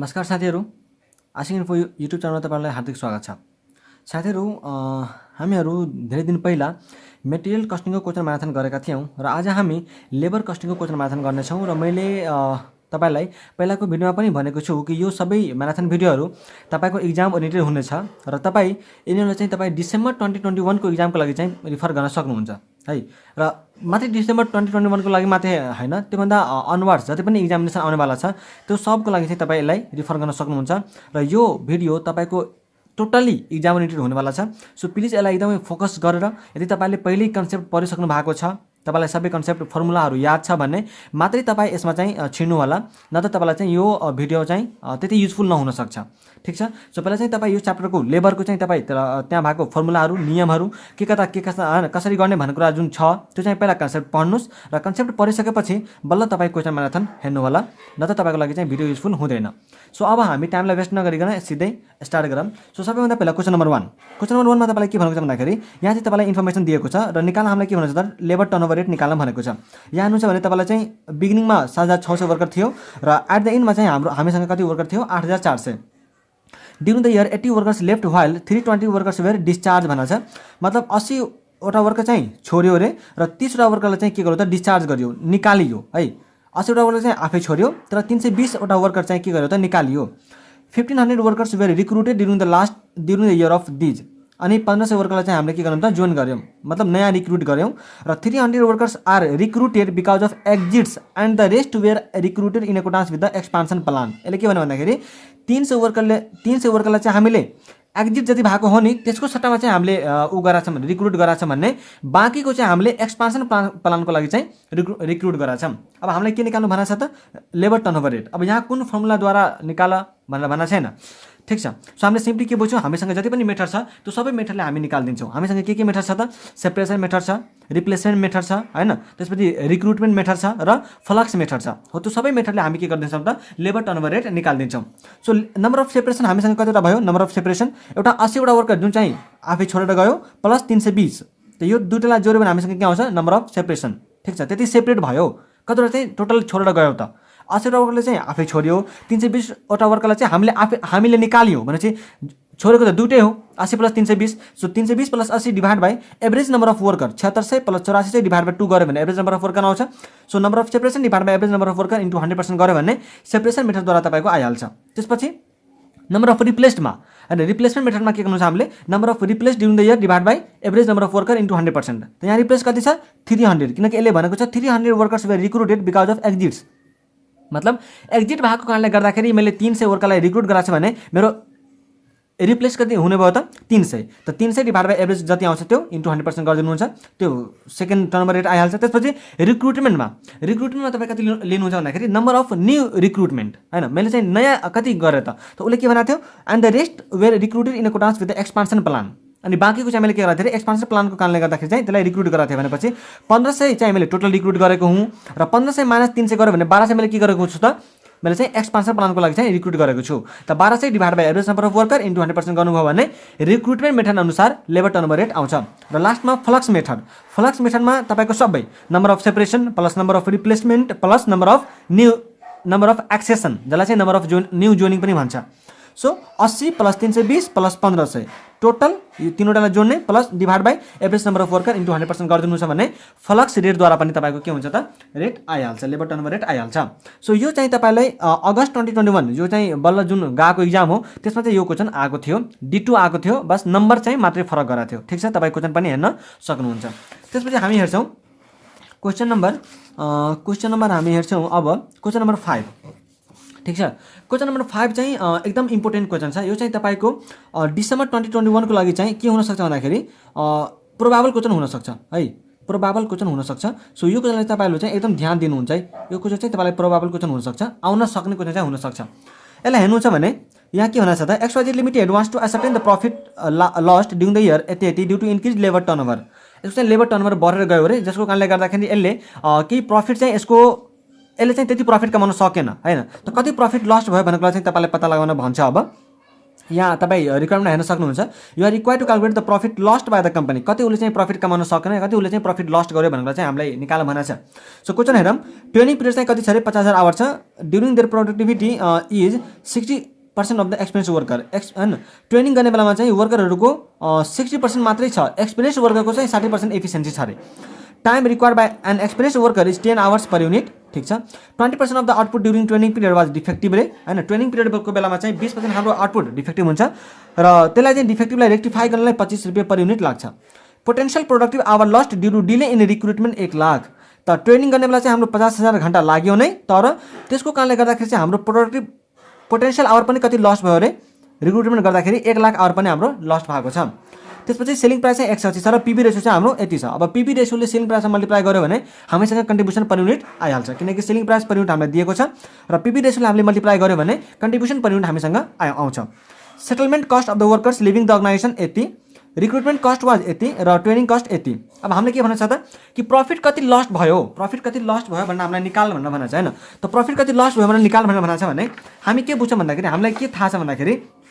नमस्कार साथीहरू, आशिक info YouTube च्यानलमा तपाईँलाई हार्दिक स्वागत छ। साथीहरू, हामीहरू धेरै दिन पहिला मेटेरियल कस्टिङको क्वेसन म्याराथन गरेका थियौँ र आज हामी लेबर कस्टिङको क्वेसन म्याराथन गर्नेछौँ र मैले तपाईँलाई पहिलाको भिडियोमा पनि भनेको छु कि यो सबै म्याराथन भिडियोहरू तपाईँको इक्जाम ओरिएन्टेड हुनेछ र तपाईँ यिनीहरूलाई चाहिँ तपाईँ डिसेम्बर 2021 को इक्जामको लागि चाहिँ रिफर गर्न सक्नुहुन्छ है। र मात्रै डिसेम्बर 2021 को लागि मात्रै होइन, त्योभन्दा अनवर्ड्स जति पनि इक्जामिनेसन आउनेवाला छ त्यो सबको लागि चाहिँ तपाईँलाई रिफर गर्न सक्नुहुन्छ र यो भिडियो तपाईँको टोटली इक्जाम ओरिएन्टेड हुनेवाला छ। सो प्लिज यसलाई एकदमै फोकस गरेर यदि तपाईँले पहिल्यै कन्सेप्ट पढिसक्नु भएको छ, तपाईँलाई सबै कन्सेप्ट फर्मुलाहरू याद छ भने मात्रै तपाईँ यसमा चाहिँ छिर्नु होला, नत्र तपाईँलाई चाहिँ यो भिडियो चाहिँ त्यति युजफुल नहुन सक्छ। ठिक छ। सो पहिला चाहिँ तपाईँ यो च्याप्टरको लेबरको चाहिँ तपाईँ त्यहाँ भएको फर्मुलाहरू, नियमहरू के कसरी गर्ने भन्ने कुरा जुन छ त्यो चाहिँ पहिला कन्सेप्ट पढ्नुहोस् र कन्सेप्ट पढिसकेपछि बल्ल तपाईँ क्वेसन म्याराथन हेर्नु होला, नत्र तपाईँको लागि चाहिँ भिडियो युजफुल हुँदैन। सो अब हामी टाइमलाई वेस्ट नगरिकन सिधै स्टार्ट गरौँ। सो सबैभन्दा पहिला क्वेसन नम्बर 1 मा तपाईँलाई के भनेको छ भन्दाखेरि यहाँ चाहिँ तपाईँलाई इन्फर्मेसन दिएको छ र निकाल्न हामीलाई के भनेको छ त लेबर टर्नओभर रेट निकाल्न भनेको छ। यहाँ हेर्नुहुन्छ भने तपाईँलाई चाहिँ बिगिनिङमा 7,600 वर्कर थियो र एट द एन्डमा चाहिँ हामीसँग कति वर्कर थियो 8,400। During the year 80 workers left while 320 workers were discharged भनेको छ। मतलब 80वटा वर्कर चाहिँ छोड्यो अरे र 30वटा वर्करलाई चाहिँ के गर्यो त डिस्चार्ज गर्यो, निकालियो है। 80वटा वर्कर चाहिँ आफै छोड्यो तर 320वटा वर्कर चाहिँ के गर्यो त निकालियो। 1500 workers were recruited during the year of these. अनि 1500 वर्करलाई चाहिँ हामीले के गर्यौँ त जोइन गऱ्यौँ, मतलब नयाँ रिक्रुट गऱ्यौँ र 300 workers are recruited because of exits and the rest were recruited in accordance with the expansion plan. यसले के भन्यो भन्दाखेरि 300 वर्करलाई चाहिँ हामीले एक्जिट जति भएको हो नि त्यसको सट्टामा चाहिँ हामीले गराएको छौँ, रिक्रुट गराएको छौँ भने बाँकीको चाहिँ हामीले एक्सपान्सन प्लानको लागि चाहिँ रिक्रुट गराएको छौँ। अब हामीलाई के निकाल्नु भनेको छ त लेबर टर्नओभर रेट। अब यहाँ कुन फर्मुलाद्वारा निकाल भनेर भनेको छैन। ठिक छ। सो हामीले सिम्पली के बुझ्छौँ, हामीसँग जति पनि मेथड छ त्यो सबै मेथडले हामी निकालिदिन्छौँ। हामीसँग के मेथड छ त सेपरेसन मेथड छ, रिप्लेसमेन्ट मेथड छ होइन, त्यसपछि रिक्रुटमेन्ट मेथड छ र फ्लक्स मेथड छ। हो त्यो सबै मेथडले हामी के गरिदिन्छौँ त लेबर टर्नओभर रेट निकालिदिन्छौँ। सो नम्बर अफ सेपरेसन हामीसँग कतिवटा भयो, नम्बर अफ सेपरेसन एउटा 80वटा वर्कर जुन चाहिँ आफै छोडेर गयो प्लस 320, त यो दुईटालाई जोड्यो भने हामीसँग के आउँछ नम्बर अफ सेपरेसन। ठिक छ। त्यति सेपरेट भयो, कतिवटा चाहिँ टोटल छोडेर गयो त 80वटा वर्करले चाहिँ आफै छोड्यो, 320वटा वर्करलाई चाहिँ हामीले निकाल्यो भनेपछि छोडेको त दुइटै हो 80 plus 320। So 320 plus 80 divide by average number of worker 7600 plus 8400 divide by 2 गऱ्यो भने एभरेज नम्बर अफ वर्कर आउँछ। So number of separation divide by average number of worker into 100% गऱ्यो भने सेपरेसन मेथडद्वारा तपाईँको आइहाल्छ। त्यसपछि नम्बर अफ रिप्लेस्डमा होइन, रिप्लेसमेन्ट मेथडमा के गर्नु छ हामीले number of replace during the year divide by average number of worker into 100%। त यहाँ रिप्लेस कति छ 300, किनकि यसले भनेको छ 300 workers were recruited because of exits. मतलब एक्जिट भएको कारणले गर्दाखेरि मैले 300 वर्करलाई रिक्रुट गराएको छु भने मेरो रिप्लेस कति हुने भयो त 300। त 300 डिभाइड बाई एभरेज जति आउँछ त्यो इन्टु 100% गरिदिनुहुन्छ, त्यो सेकेन्ड टर्नओभर रेट आइहाल्छ। त्यसपछि रिक्रुटमेन्टमा तपाईँ कति लिनुहुन्छ भन्दाखेरि नम्बर अफ न्यू रिक्रुटमेन्ट होइन, मैले चाहिँ नयाँ कति गरेँ त उसले के भनेको थियो and the rest were recruited in accordance with the expansion plan. अनि बाँकीको चाहिँ मैले के गरेको थिएँ एक्सपान्सन प्लानको कारणले गर्दाखेरि चाहिँ त्यसलाई रिक्रुट गराएको थिएँ भनेपछि 1500 चाहिँ मैले टोटल रिक्रुट गरेको हुँ र 1500 माइनस 300 गऱ्यो भने 1200 मैले के गरेको छु त मैले चाहिँ एक्सपान्सन प्लानको लागि चाहिँ रिक्रुट गरेको छु। त 1200 divide by average number of worker into 100% गर्नुभयो भने रिक्रुटमेन्ट मेथड अनुसार लेबर टर्नओभर रेट आउँछ। र लास्टमा फ्लक्स मेथडमा तपाईँको सबै number of separation plus number of replacement plus number of एक्सेसन, जसलाई चाहिँ नम्बर अफ न्यू जोइनिङ पनि भन्छ। सो 80 प्लस 320 प्लस 1500 टोटल यो तीनवटालाई जोड्ने plus divide by average number of worker into 100% गरिदिनु छ भने फ्लक्स रेटद्वारा पनि तपाईँको के हुन्छ त रेट आइहाल्छ, लेबर टर्नओभर रेट आइहाल्छ। सो यो चाहिँ तपाईँलाई अगस्त 2021 जो चाहिँ बल्ल जुन गएको इक्जाम हो त्यसमा चाहिँ यो क्वेसन आएको थियो, D2 आएको थियो, बस नम्बर चाहिँ मात्रै फरक गराएको थियो। ठिक छ। तपाईँ क्वेसन पनि हेर्न सक्नुहुन्छ। त्यसपछि हामी हेर्छौँ क्वेसन नम्बर हामी हेर्छौँ अब क्वेसन नम्बर 5। ठिक छ। क्वेसन नम्बर 5 चाहिँ एकदम इम्पोर्टेन्ट क्वेसन छ। यो चाहिँ तपाईँको डिसेम्बर 2021 को लागि चाहिँ के हुनसक्छ भन्दाखेरि प्रोबाबल क्वेसन हुनसक्छ है, प्रोबाबल क्वेसन हुनसक्छ। सो यो क्वेसनलाई तपाईँहरूले चाहिँ एकदम ध्यान दिनुहुन्छ है। यो क्वेसन चाहिँ तपाईँलाई प्रोबाबल क्वेसन हुनसक्छ, आउन सक्ने क्वेसन चाहिँ हुनसक्छ। यसलाई हेर्नुहुन्छ भने यहाँ के भनेको छ त XYZ limited wants to ascertain the profit lost during the year 80 due to increase labour turnover. यसको चाहिँ लेबर टर्नओभर बढेर गयो अरे, जसको कारणले गर्दाखेरि यसले केही प्रफिट चाहिँ यसले चाहिँ त्यति प्रफिट कमाउन सकेन होइन। त कति प्रफिट लस्ट भयो भनेको चाहिँ तपाईँलाई पत्ता लगाउन भन्छ। अब यहाँ तपाईँ रिक्वायरमेन्ट हेर्न सक्नुहुन्छ। You are required to calculate the profit lost by the company. कति उसले चाहिँ प्रफिट कमाउन सकेन, कति उसले चाहिँ प्रफिट लस्ट गर्यो भनेर चाहिँ हामीलाई निकाल भनेको छ। सो क्वेसन हेरौँ। ट्रेनिङ पिरियड चाहिँ कति छ अरे 50,000 आवर छ। During there productivity is 60% of the experience worker. होइन, ट्रेनिङ गर्ने बेलामा चाहिँ वर्करहरूको 60% मात्रै छ, एक्सपिरियन्स वर्करको चाहिँ 60% एफिसियन्सी छ अरे। Time required by an experience worker is 10 hours per unit. ठिक छ। 20% of the output during training period was defective रे। होइन, ट्रेनिङ पिरियडको बेलामा चाहिँ 20% हाम्रो आउटपुट डिफेक्टिभ हुन्छ र त्यसलाई चाहिँ डिफेक्टिभलाई रेक्टिफाई गर्नलाई 25 रुपियाँ पर युनिट लाग्छ। Potential productive hour lost due to delay in recruitment 1 lakh. त ट्रेनिङ गर्ने बेला चाहिँ हाम्रो 50,000 घन्टा लाग्यो नै, तर त्यसको कारणले गर्दाखेरि चाहिँ हाम्रो पोटेन्सियल आवर पनि कति लस्ट भयो अरे, रिक्रुटमेन्ट गर्दाखेरि 1 लाख आवर पनि हाम्रो लस्ट भएको छ। त्यसपछि सेलिङ प्राइस चाहिँ 180 छ र पिबी रेसियो चाहिँ हाम्रो यति छ। अब पिबी रेसियोले सेलिङ प्राइसमा मल्टिप्लाई गर्यो भने हामीसँग कन्ट्रिब्युसन पर युनिट आइहाल्छ, किनकि सेलिङ प्राइस पर युनिट हामीलाई दिएको छ र पिबी रेसियोले हामीले मल्टिप्लाई गर्यो भने कन्ट्रिब्युसन पर युनिट हामीसँग आउँछ। Settlement cost of the workers leaving the organisation यति, रिक्रुटमेन्ट कस्ट वाज यति र ट्रेनिङ कस्ट यति। अब हामीले के भन्न छ त कि प्रफिट कति लस्ट भयो, प्रफिट कति लस्ट भयो भनेर हामीलाई निकाल भनेर भनेको छ। होइन, त प्रफिट कति लस्ट भयो भनेर निकाल भनेर भनेको छ भने हामी के बुझ्छौँ भन्दाखेरि हामीलाई के थाहा छ भन्दाखेरि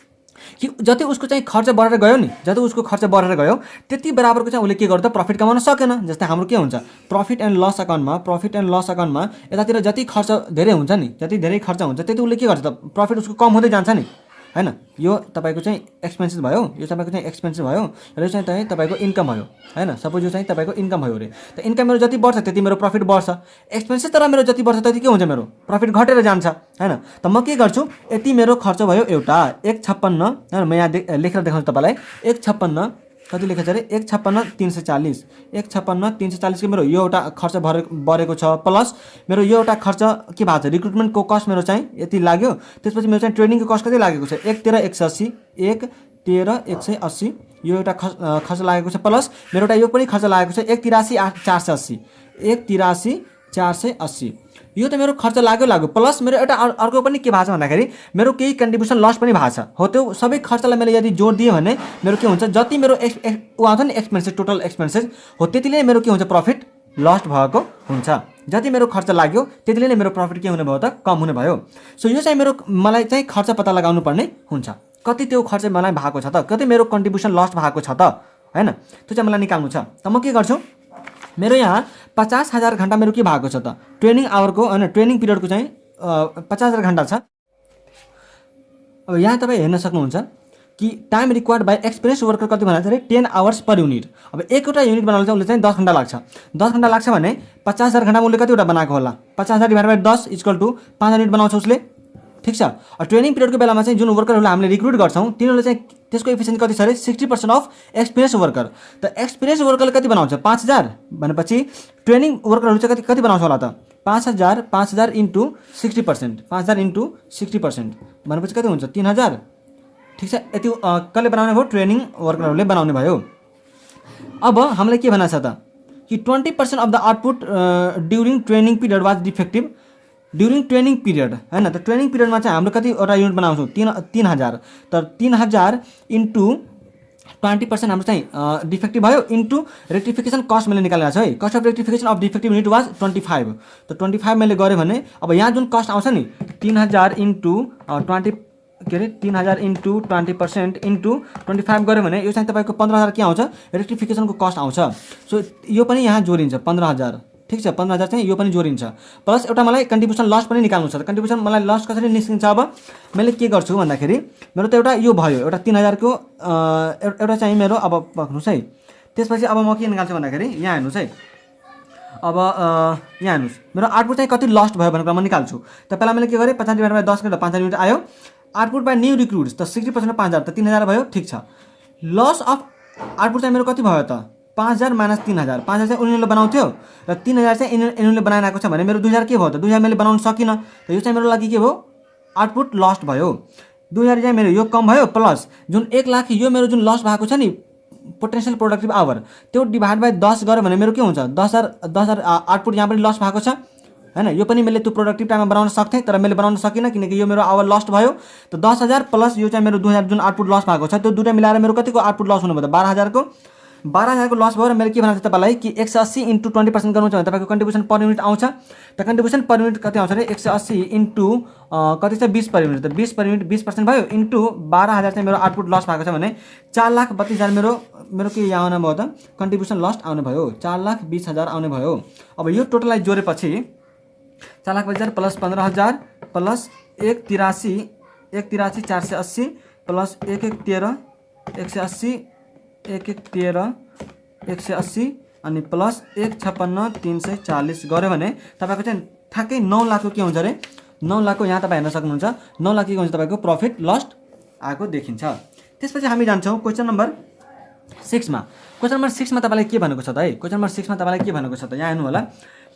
कि जति उसको चाहिँ खर्च बढेर गयो नि, जति उसको खर्च बढेर गयो त्यति बराबरको चाहिँ उसले के गर्दा प्रफिट कमाउन सकेन। जस्तै हाम्रो के हुन्छ प्रफिट एन्ड लस अकाउन्टमा यतातिर जति खर्च धेरै हुन्छ नि, जति धेरै खर्च हुन्छ त्यति उसले के गर्छ त प्रफिट उसको कम हुँदै जान्छ नि। होइन, यो तपाईँको चाहिँ एक्सपेन्सेस भयो, यो तपाईँको चाहिँ एक्सपेन्सेस भयो र यो चाहिँ तपाईँको इन्कम भयो। होइन, सपोज यो चाहिँ तपाईँको इन्कम भयो अरे, त इन्कम मेरो जति बढ्छ त्यति मेरो प्रफिट बढ्छ। एक्सपेन्सेस तर मेरो जति बढ्छ त्यति के हुन्छ, मेरो प्रफिट घटेर जान्छ। होइन, त म के गर्छु, यति मेरो खर्च भयो एउटा 156। होइन, म यहाँ लेखेर देखाउँछु तपाईँलाई। 156 कति लेखेको छ अरे 156,340। 156,340 मेरो यो एउटा खर्च बढेको छ, प्लस मेरो यो एउटा खर्च के भएको छ, रिक्रुटमेन्टको कस्ट मेरो चाहिँ यति लाग्यो। त्यसपछि मेरो चाहिँ ट्रेनिङको कस्ट कति लागेको छ 113,180। 113,180 यो एउटा खर्च लागेको छ, प्लस मेरो एउटा यो पनि खर्च लागेको छ 183,480। 183,480 यो त मेरो खर्च लाग्यो, प्लस मेरो एउटा अर्को पनि के भएको छ भन्दाखेरि मेरो केही कन्ट्रिब्युसन लस पनि भएको छ। हो, त्यो सबै खर्चलाई मैले यदि जोड दिएँ भने मेरो के हुन्छ, जति मेरो आउँछ नि एक्सपेन्सेस, टोटल एक्सपेन्सेस हो त्यतिले नै मेरो के हुन्छ प्रफिट लस्ट भएको हुन्छ। जति मेरो खर्च लाग्यो त्यतिले नै मेरो प्रफिट के हुने भयो त कम हुने भयो। सो यो चाहिँ मलाई चाहिँ खर्च पत्ता लगाउनु पर्ने हुन्छ, कति त्यो खर्च मलाई भएको छ त, कति मेरो कन्ट्रिब्युसन लस्ट भएको छ त। होइन, त्यो चाहिँ मलाई निकाल्नु छ। त म के गर्छु, मेरो यहाँ 50,000 घन्टा मेरो के भएको छ त ट्रेनिङ आवरको, होइन ट्रेनिङ पिरियडको चाहिँ 50,000 घन्टा छ। अब यहाँ तपाईँ हेर्न सक्नुहुन्छ कि time required by experience worker कति भनेको छ 10 आवर्स पर युनिट। अब एकवटा युनिट बनाउन चाहिँ उसले चाहिँ 10 घन्टा लाग्छ। 10 घन्टा लाग्छ भने 50,000 घन्टामा उसले कतिवटा बनाएको होला, 50,000 divide by 10 equal to 5 unit बनाउँछ उसले। ठिक छ। ट्रेनिङ पिरियडको बेलामा चाहिँ जुन वर्करहरूलाई हामीले रिक्रुट गर्छौँ तिनीहरूले चाहिँ त्यसको एफिसियन्सी कति छ अरे 60% अफ एक्सपिरियन्स वर्कर। त एक्सपिरियन्स वर्करले कति बनाउँछ 5,000 भनेपछि ट्रेनिङ वर्करहरू चाहिँ कति बनाउँछ होला त 5,000 इन्टु 60%, 5,000 इन्टु 60% भनेपछि कति हुन्छ 3,000। ठिक छ, यति कसले बनाउने भयो ट्रेनिङ वर्करहरूले बनाउने भयो। अब हामीलाई के भन्न छ त कि 20% of the output during training period was defective during training period. होइन, त ट्रेनिङ पिरियडमा चाहिँ हाम्रो कतिवटा युनिट बनाउँछौँ 3,000। तर 3,000 इन्टु 20% हाम्रो चाहिँ डिफेक्टिभ भयो इन्टु रेक्टिफिकेसन कस्ट मैले निकालेको छु है। Cost of rectification of defective unit was 25। त 25 मैले गरेँ भने अब यहाँ जुन कस्ट आउँछ नि 3,000 इन्टु 3,000 इन्टु 20% इन्टु 25 गऱ्यो भने यो चाहिँ तपाईँको 15,000 के आउँछ रेक्टिफिकेसनको कस्ट आउँछ। सो यो पनि यहाँ जोडिन्छ 15,000। ठिक छ, 15,000 चाहिँ यो पनि जोडिन्छ, प्लस एउटा मलाई कन्ट्रिब्युसन लस पनि निकाल्नु छ। कन्ट्रिब्युसन मलाई लस कसरी निस्किन्छ, अब मैले के गर्छु भन्दाखेरि मेरो त एउटा यो भयो एउटा 3,000 को एउटा चाहिँ मेरो अब पक्नुहोस् है। त्यसपछि अब म के निकाल्छु भन्दाखेरि यहाँ हेर्नुहोस् है। अब यहाँ हेर्नुहोस् मेरो आउटपुट चाहिँ कति लस्ट भयो भनेर म निकाल्छु। त पहिला मैले के गरेँ 50 डिभाइड बाई 10 गरेर 5,000 युनिट आयो। आउटपुट बाई न्यू रिक्रुट्स त 60% 5,000 त 3,000 भयो। ठिक छ, लस अफ आउटपुट चाहिँ मेरो कति भयो त 5,000 माइनस 3,000। 5,000 चाहिँ उनीहरूले बनाउँथ्यो र 3,000 चाहिँ यिनीहरूले बनाएर आएको छ भने मेरो 2,000 के भयो त 2,000 मैले बनाउन सकिनँ। त यो चाहिँ मेरो लागि के भयो आउटपुट लस्ट भयो। 2,000 चाहिँ मेरो यो कम भयो, प्लस जुन 1 लाख यो मेरो जुन लस भएको छ नि पोटेन्सियल प्रोडक्टिभ आवर त्यो डिभाइड बाई 10 गऱ्यो भने मेरो के हुन्छ 10,000 आउटपुट यहाँ पनि लस भएको छ। होइन, यो पनि मैले त्यो प्रोडक्टिभ टाइममा बनाउन सक्थेँ तर मैले बनाउन सकिनँ किनकि यो मेरो आवर लस्ट भयो। त 10,000 प्लस यो चाहिँ मेरो 2,000 जुन आउटपुट लस भएको छ त्यो दुइटा मिलाएर मेरो कतिको आउटपुट लस हुनु भयो त 12,000 को। 12,000 को लस भयो र मैले के भनेको थिएँ तपाईँलाई कि 180 इन्टु 20% गर्नु छ भने तपाईँको कन्ट्रिब्युसन पर युनिट आउँछ। त कन्ट्रिब्युसन पर युनिट कति आउँछ अरे 180 इन्टु कति छ 20 पर युनिट। त 20 पर युनिट 20% भयो इन्टु 12,000 चाहिँ मेरो आउटपुट लस भएको छ भने 4,32,000 मेरो के यहाँ आउने भयो त कन्ट्रिब्युसन लस आउने भयो 4,20,000 आउने भयो। अब यो टोटललाई जोडेपछि 4,20,000 प्लस 15,000 प्लस 1,83 480 प्लस 1,13 180 1,13 180 अनि प्लस 1,56 340 गऱ्यो भने तपाईँको चाहिँ ठ्याक्कै 9 लाखको के हुन्छ अरे 9 लाखको यहाँ तपाईँ हेर्न सक्नुहुन्छ 9 लाख के हुन्छ तपाईँको प्रफिट लस्ट आएको देखिन्छ। त्यसपछि हामी जान्छौँ क्वेसन नम्बर 6 मा। क्वेसन नम्बर 6 मा तपाईँलाई के भनेको छ त है क्वेसन नम्बर 6 मा तपाईँलाई के भनेको छ त यहाँ हेर्नु होला।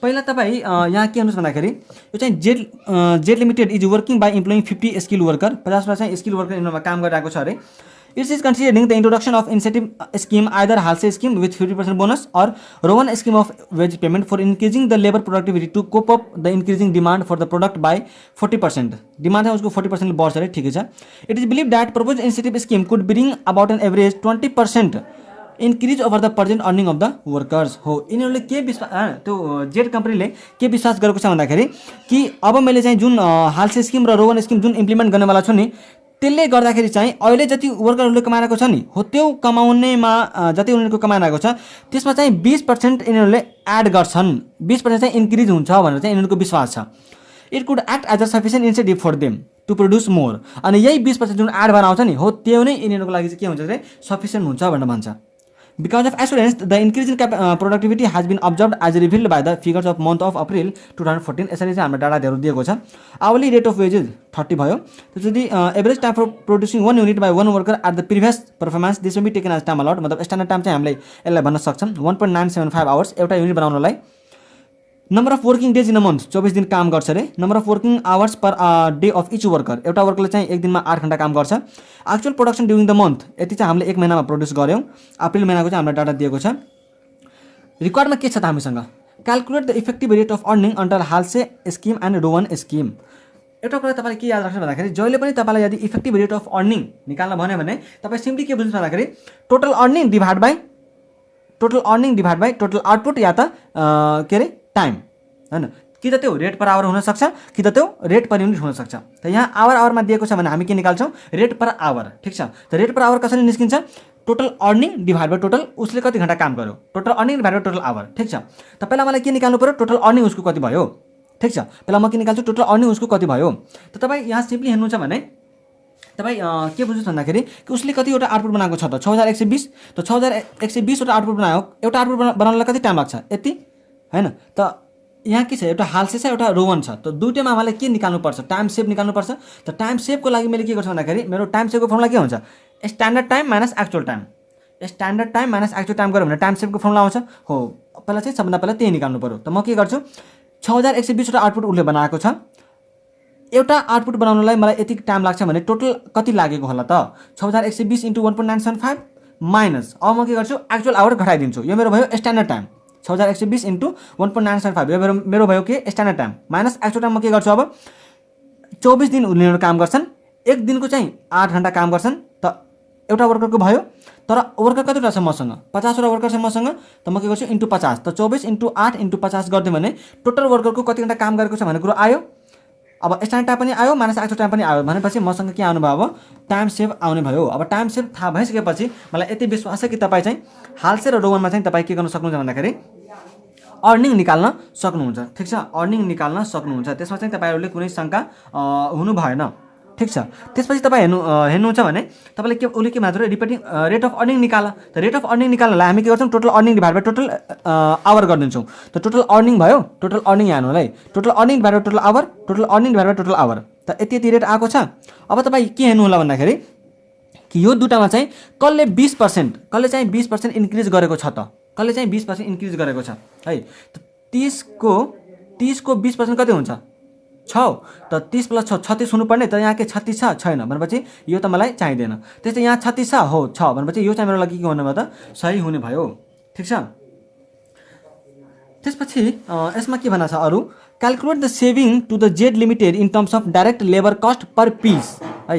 पहिला तपाईँ यहाँ के हेर्नुहोस् भन्दाखेरि यो चाहिँ Z limited is working by employing 50 skill worker 50 चाहिँ स्किल वर्कर यिनीहरूमा काम गरिरहेको छ अरे। It is considering the introduction of incentive scheme either Halsey scheme with 50% bonus और Rowan scheme of wage payment for increasing the labour productivity to cope up the increasing demand for the product by 40%। Demand है उसको 40% बढ़ रहे ठीक है। It is believe that propose incentive scheme could bring about an average 20% increase over the present earning of the workers हो। यिनीहरूले के विश्वास त्यो जेड कम्पनीले के विश्वास गरेको छ भन्दाखेरि कि अब मैले चाहिँ जुन हालसे स्किम र रोवन स्किम जुन इम्प्लिमेन्ट गर्नेवाला छु नि त्यसले गर्दाखेरि चाहिँ अहिले जति वर्करहरूले कमाएको छ नि हो त्यो कमाउनेमा जति उनीहरूको कमाइरहेको छ त्यसमा चाहिँ 20% यिनीहरूले एड गर्छन् 20% चाहिँ इन्क्रिज हुन्छ भनेर चाहिँ यिनीहरूको विश्वास छ। It could act as a sufficient incentive for them to produce more. अनि यही 20% जुन एड भएर आउँछ नि हो त्यो नै यिनीहरूको लागि चाहिँ के हुन्छ भने सफिसियन्ट हुन्छ भनेर भन्छ। Because of assurance, the increase in productivity has been observed as revealed by the figures of month of April 2014. यसरी चाहिँ हाम्रो डाटाहरू दिएको छ। Hourly rate of wages 30 भयो। त्यसपछि average time for producing one unit by one worker at the previous performance this will be taken as time allowed। मतलब standard time चाहिँ हामीले यसलाई भन्न सक्छौँ 1.975 आवर्स एउटा युनिट बनाउनलाई। Number of working days in a month 24 दिन काम गर्छ अरे। Number of working hours per day of each worker एउटा वर्करले चाहिँ एक दिनमा 8 घण्टा काम गर्छ। Actual production during the month यति चाहिँ हामीले एक महिनामा प्रोड्युस गऱ्यौँ। अप्रिल महिनाको चाहिँ हाम्रो डाटा दिएको छ। रिक्वायर्डमा के छ त हामीसँग calculate the effective rate of earning under Halsey scheme and Rowan scheme. एउटा कुरा तपाईँले के याद राख्नु भन्दाखेरि जहिले पनि तपाईँलाई यदि इफेक्टिभ रेट अफ अर्निङ निकाल्न भन्यो भने तपाईँ सिम्पली के बुझ्नु भन्दाखेरि total earning divide by total output या त के अरे टाइम हैन कि त त्यो रेट पर आवर हुनसक्छ कि त त्यो रेट पर युनिट हुनसक्छ। त यहाँ आवरमा दिएको छ भने हामी के निकाल्छौँ रेट पर आवर ठीक छ। त रेट पर आवर कसरी निस्किन्छ total earning divide by total उसले कति घण्टा काम गर्यो total earning divide by total hour ठीक छ। त पहिला मलाई के निकाल्नु पर्यो टोटल अर्निङ उसको कति भयो ठीक छ। पहिला म के निकाल्छु टोटल अर्निङ उसको कति भयो। त तपाईँ यहाँ सिम्पली हेर्नुहुन्छ भने तपाईँ के बुझ्नुहोस् भन्दाखेरि कि उसले कतिवटा आउटपुट बनाएको छ त 6120। त 6120 वटा आउटपुट बनायो एउटा आउटपुट बनाउनलाई कति टाइम लाग्छ यति हैन। त यहाँ के छ एउटा हालसे छ एउटा रोवन छ। त दुईटैमा मलाई के निकाल्नुपर्छ टाइम सेभ निकाल्नुपर्छ। त टाइम सेभको लागि मैले के गर्छु भन्दाखेरि मेरो टाइम सेभको फर्मुला के हुन्छ standard time minus actual time. Standard time minus actual time गऱ्यो भने टाइम सेभको फर्मुला आउँछ हो। पहिला चाहिँ सबभन्दा पहिला त्यही निकाल्नु पऱ्यो। त म के गर्छु 6120 वटा आउटपुट उसले बनाएको छ। एउटा आउटपुट बनाउनलाई मलाई यति टाइम लाग्छ भने टोटल कति लागेको होला त 6120 इन्टु 1.975 माइनस अब म के गर्छु एक्चुअल आवर घटाइदिन्छु। यो मेरो भयो स्ट्यान्डर्ड टाइम 6120 इन्टु 1.975 यो मेरो भयो के standard time minus actual time म के गर्छु अब 24 दिन उनीहरू काम गर्छन् एक दिनको चाहिँ 8 घण्टा काम गर्छन्। त एउटा वर्करको भयो तर वर्कर कतिवटा छ मसँग 50 वटा वर्कर छ मसँग। त म के गर्छु इन्टु 50 त 24 इन्टु 8 इन्टु 50 गरिदियो भने टोटल वर्करको कति घण्टा काम गरेको छ भन्ने कुरो आयो। अब स्ट्यान्डर्ड टाइम पनि आयो माइनस एक्चुअल टाइम पनि आयो भनेपछि मसँग के आउनु भयो अब टाइम सेभ आउने भयो। अब टाइम सेभ थाहा भइसकेपछि मलाई यति विश्वास छ कि तपाईँ चाहिँ हालसे र रोवनमा चाहिँ तपाईँ के गर्न सक्नुहुन्छ भन्दाखेरि अर्निङ निकाल्न सक्नुहुन्छ ठीक छ। अर्निङ निकाल्न सक्नुहुन्छ त्यसमा चाहिँ तपाईँहरूले कुनै शङ्का हुनु भएन ठीक छ। त्यसपछि तपाईँ हेर्नुहुन्छ भने तपाईँले के उसले के भन्छ रिपिटिङ रेट अफ अर्निङ निकाल। त रेट अफ अर्निङ निकाल्नलाई हामी के गर्छौँ total earning divide by total hour गरिदिन्छौँ। त टोटल अर्निङ भयो टोटल अर्निङ यहाँ हेर्नुलाई total earning divide by total hour total earning divide by total hour. त यति रेट आएको छ। अब तपाईँ के हेर्नु होला भन्दाखेरि कि यो दुटामा चाहिँ कसले 20% इन्क्रिज गरेको छ त कसले चाहिँ 20% इन्क्रिज गरेको छ है। त 30 को 20% कति हुन्छ 6 त 30 प्लस 6 36 हुनुपर्ने त यहाँ के 36 छ छैन भनेपछि यो त मलाई चाहिँदैन। त्यस्तै यहाँ 36 छ हो 6 भनेपछि यो चाहिँ मेरो लागि के हुने भयो त सही हुने भयो ठीक छ। त्यसपछि यसमा के भन्न छ अरू calculate the saving to the Z limited in terms of direct labour cost per piece है।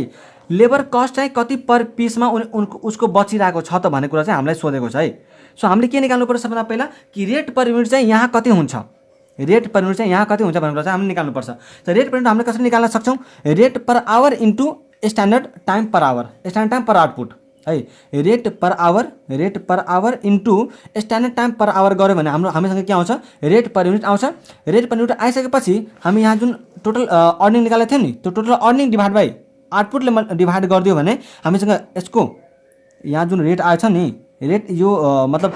लेबर कस्ट चाहिँ कति पर पिसमा उसको बचिरहेको छ त भन्ने कुरा चाहिँ हामीलाई सोधेको छ है। सो हामीले के निकाल्नु पर्छ सबभन्दा पहिला कि रेट पर युनिट चाहिँ यहाँ कति हुन्छ, रेट पर युनिट चाहिँ यहाँ कति हुन्छ भनेर चाहिँ हामीले निकाल्नुपर्छ। त रेट पर युनिट हामीले कसरी निकाल्न सक्छौँ, rate per hour into standard time per hour, standard time per output है। Rate per hour into standard time per hour गऱ्यो भने हामीसँग के आउँछ, रेट पर युनिट आउँछ। रेट पर युनिट आइसकेपछि हामी यहाँ जुन टोटल अर्निङ निकालेको थियौँ नि, त्यो टोटल अर्निङ डिभाइड बाई आउटपुटले डिभाइड गरिदियो भने हामीसँग यसको यहाँ जुन रेट आएछ नि, रेट यो मतलब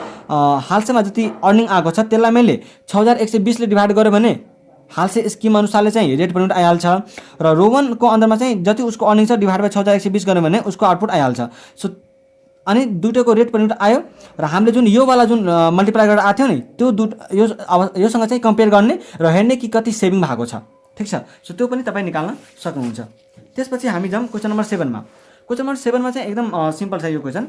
हालसम्म जति अर्निङ आएको छ त्यसलाई मैले 6120 ले डिभाइड गर्यो भने हालसे स्किम अनुसारले चाहिँ रेट पर युनिट आइहाल्छ। र रोवनको अन्दरमा चाहिँ जति उसको अर्निङ छ डिभाइड बाई 6120 गर्यो भने उसको आउटपुट आइहाल्छ। सो अनि दुईटैको रेट पर युनिट आयो र हामीले जुन योवाला जुन मल्टिप्लाई गरेर आएको थियो नि त्यो योसँग चाहिँ कम्पेयर गर्ने र हेर्ने कि कति सेभिङ भएको छ। ठिक छ, सो त्यो पनि तपाईँ निकाल्न सक्नुहुन्छ। त्यसपछि हामी जाउँ क्वेसन नम्बर 7 मा। क्वेसन नम्बर 7 मा चाहिँ एकदम सिम्पल छ यो क्वेसन।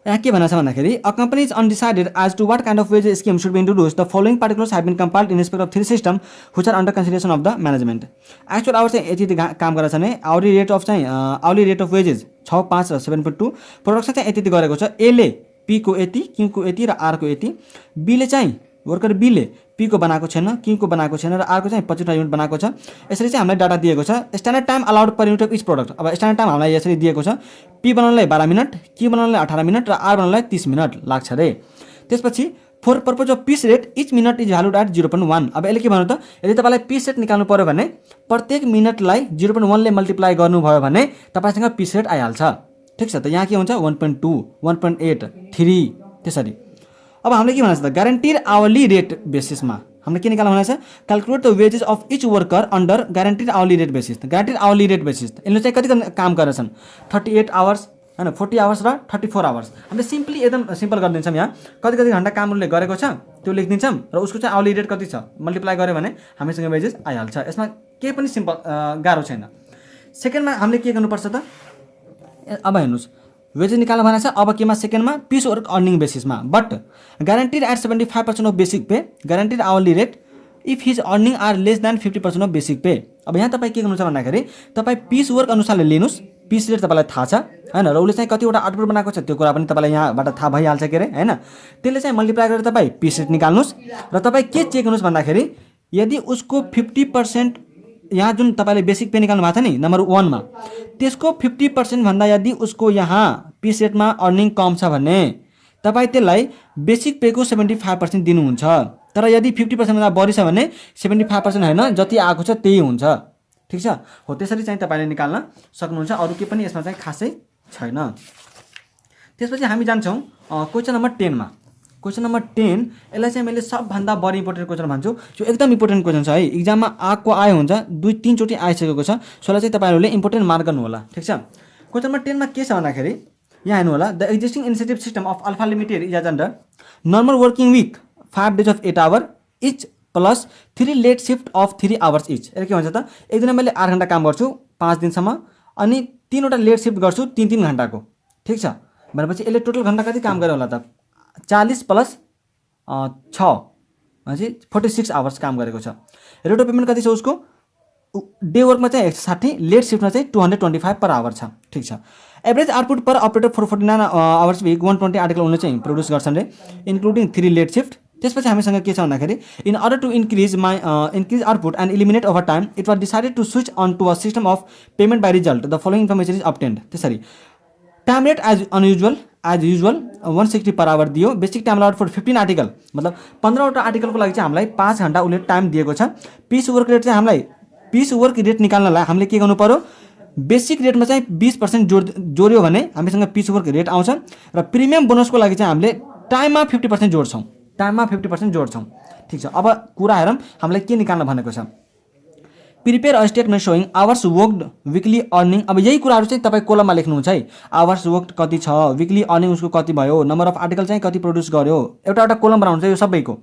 यहाँ के भनेको छ भन्दाखेरि a company is undecided as to what kind of wage scheme should be introduce the following particulars have been compiled in respect of 3 system which are under consideration of the management. Actual hour चाहिँ यति काम गरेको छ भने hourly rate of wages 6, 5 र 7.2। Production चाहिँ यति गरेको छ। एले पी को यति, क्यू को यति र आर को यति। बीले चाहिँ वर्कर बीले पी को बनाएको छैन, क्यू को बनाएको छैन र आर को चाहिँ 25 युनिट बनाएको छ। यसरी चाहिँ हामीलाई डाटा दिएको छ। Standard time allowed per unit of each product. अब स्ट्यान्डर्ड टाइम हामीलाई यसरी दिएको छ, पी बनाउनलाई 12 मिनट, क्यू बनाउनलाई 18 मिनट र आर बनाउनलाई 30 मिनट लाग्छ रे। त्यसपछि for purpose of piece rate each minute is valued at 0.1। अब यसले के भन्नु त, यदि तपाईँलाई पीस रेट निकाल्नु पर्यो भने प्रत्येक मिनटलाई 0.1 ले मल्टिप्लाई गर्नुभयो भने तपाईँसँग पीस रेट आइहाल्छ। ठिक छ, त यहाँ के हुन्छ 1.2, 1.8, 3 त्यसरी। अब हामीले के भनेको छ त, ग्यारेन्टीड आवरली रेट बेसिसमा हामीले के निकाल्नु भनेको छ, calculate the wages of each worker under guaranteed hourly rate basis. Guaranteed hourly rate basis यसले चाहिँ कति काम गरेछन्, 38 आवर्स हैन, 40 आवर्स र 34 आवर्स। हामीले सिम्पली एकदम सिम्पल गरिदिन्छौँ। यहाँ कति घन्टा काम उसले गरेको छ त्यो लेखिदिन्छौँ र उसको चाहिँ आवरली रेट कति छ मल्टिप्लाई गर्यो भने हामीसँग वेजेस आइहाल्छ। यसमा केही पनि सिम्पल गाह्रो छैन। सेकेन्डमा हामीले के गर्नुपर्छ त, अब हेर्नुहोस् वेजेस निकाल्नु भनेको छ। अब केमा, सेकेन्डमा पिस वर्क अर्निङ बेसिसमा, but guaranteed at 75% of basic pay, guaranteed hourly rate if his earning are less than 50% of basic pay. अब यहाँ तपाईँ के गर्नुहुन्छ भन्दाखेरि तपाईँ पिस वर्क अनुसारले लिनुहोस्। पिस रेट तपाईँलाई थाहा छ हैन, र उसले चाहिँ कतिवटा आउटपुट बनाएको छ त्यो कुरा पनि तपाईँलाई यहाँबाट थाहा भइहाल्छ के अरे हैन। त्यसले चाहिँ मल्टिप्लाई गरेर तपाईँ पिस रेट निकाल्नुहोस् र तपाईँ के चेक गर्नुहोस् भन्दाखेरि यदि उसको 50% यहाँ जुन तपाईँले बेसिक पे निकाल्नु भएको छ नि नम्बर 1 मा, त्यसको 50% भन्दा यदि उसको यहाँ पिस रेटमा अर्निङ कम छ भने तपाईँ त्यसलाई बेसिक पेको 75% दिनुहुन्छ। तर यदि 50% भन्दा बढी छ भने 75% हैन, जति आएको छ त्यही हुन्छ। ठिक छ, हो त्यसरी चाहिँ तपाईँले निकाल्न सक्नुहुन्छ। अरू के पनि यसमा चाहिँ खासै छैन। त्यसपछि हामी जान्छौँ क्वेसन नम्बर 10 मा। क्वेसन नम्बर 10 यसलाई चाहिँ मैले सबभन्दा बढी इम्पोर्टेन्ट क्वेसन भन्छु। यो एकदम इम्पोर्टेन्ट क्वेसन छ है, इक्जाममा आयो हुन्छ, 2-3 चोटि आइसकेको छ। सोलाई चाहिँ तपाईँहरूले इम्पोर्टेन्ट मार्क गर्नु होला। ठिक छ, क्वेसन नम्बर 10 मा के छ भन्दाखेरि यहाँ हेर्नु होला, the existing initiative system of alpha limited is under normal working week 5 days of 8 hour each plus 3 late shift of 3 hours each. यसले के भन्छ त, एक दिन मैले 8 घन्टा काम गर्छु 5 दिनसम्म अनि 3वटा लेट सिफ्ट गर्छु 3-3 घन्टाको। ठिक छ, भनेपछि यसले टोटल घन्टा कति काम गर्यो होला त, 40 प्लस 6 भनेपछि 46 आवर्स काम गरेको छ। रेट अफ पेमेन्ट कति छ उसको, डे वर्कमा चाहिँ 160, लेट सिफ्टमा चाहिँ 225 पर आवर छ। ठिक छ, एभरेज आउटपुट पर अपरेटर 449 आवर्स विक 120 आर्टिकल उनले चाहिँ प्रोड्युस गर्छन् रे, इन्क्लुडिङ 3 लेट सिफ्ट। त्यसपछि हामीसँग के छ भन्दाखेरि in order to increase output and eliminate overtime it was decided to switch on to a system of payment by result the following information is obtained. त्यसरी time rate as usual 160 per hour दियो। Basic time allowed for 15 article, मतलब 15वटा आर्टिकलको लागि चाहिँ हामीलाई 5 घन्टा उसले time दिएको छ। पिस वर्क रेट चाहिँ हामीलाई पिस वर्क रेट निकाल्नलाई हामीले के गर्नु पर्यो, बेसिक रेटमा चाहिँ 20% जोड्यो भने हामीसँग पिस वर्क रेट आउँछ र प्रिमियम बोनसको लागि चाहिँ हामीले टाइममा 50% जोड्छौँ। ठिक छ, अब कुरा हेरौँ हामीलाई के निकाल्न भनेको छ। Prepare a statement showing hours worked weekly earning. अब यही कुराहरू चाहिँ तपाईँ कोलममा लेख्नुहुन्छ है, आवर्स वर्कड कति छ, विकली अर्निङ उसको कति भयो, नम्बर अफ आर्टिकल चाहिँ कति प्रोड्युस गर्यो, एउटा कोलम बनाउनुहुन्छ यो सबैको।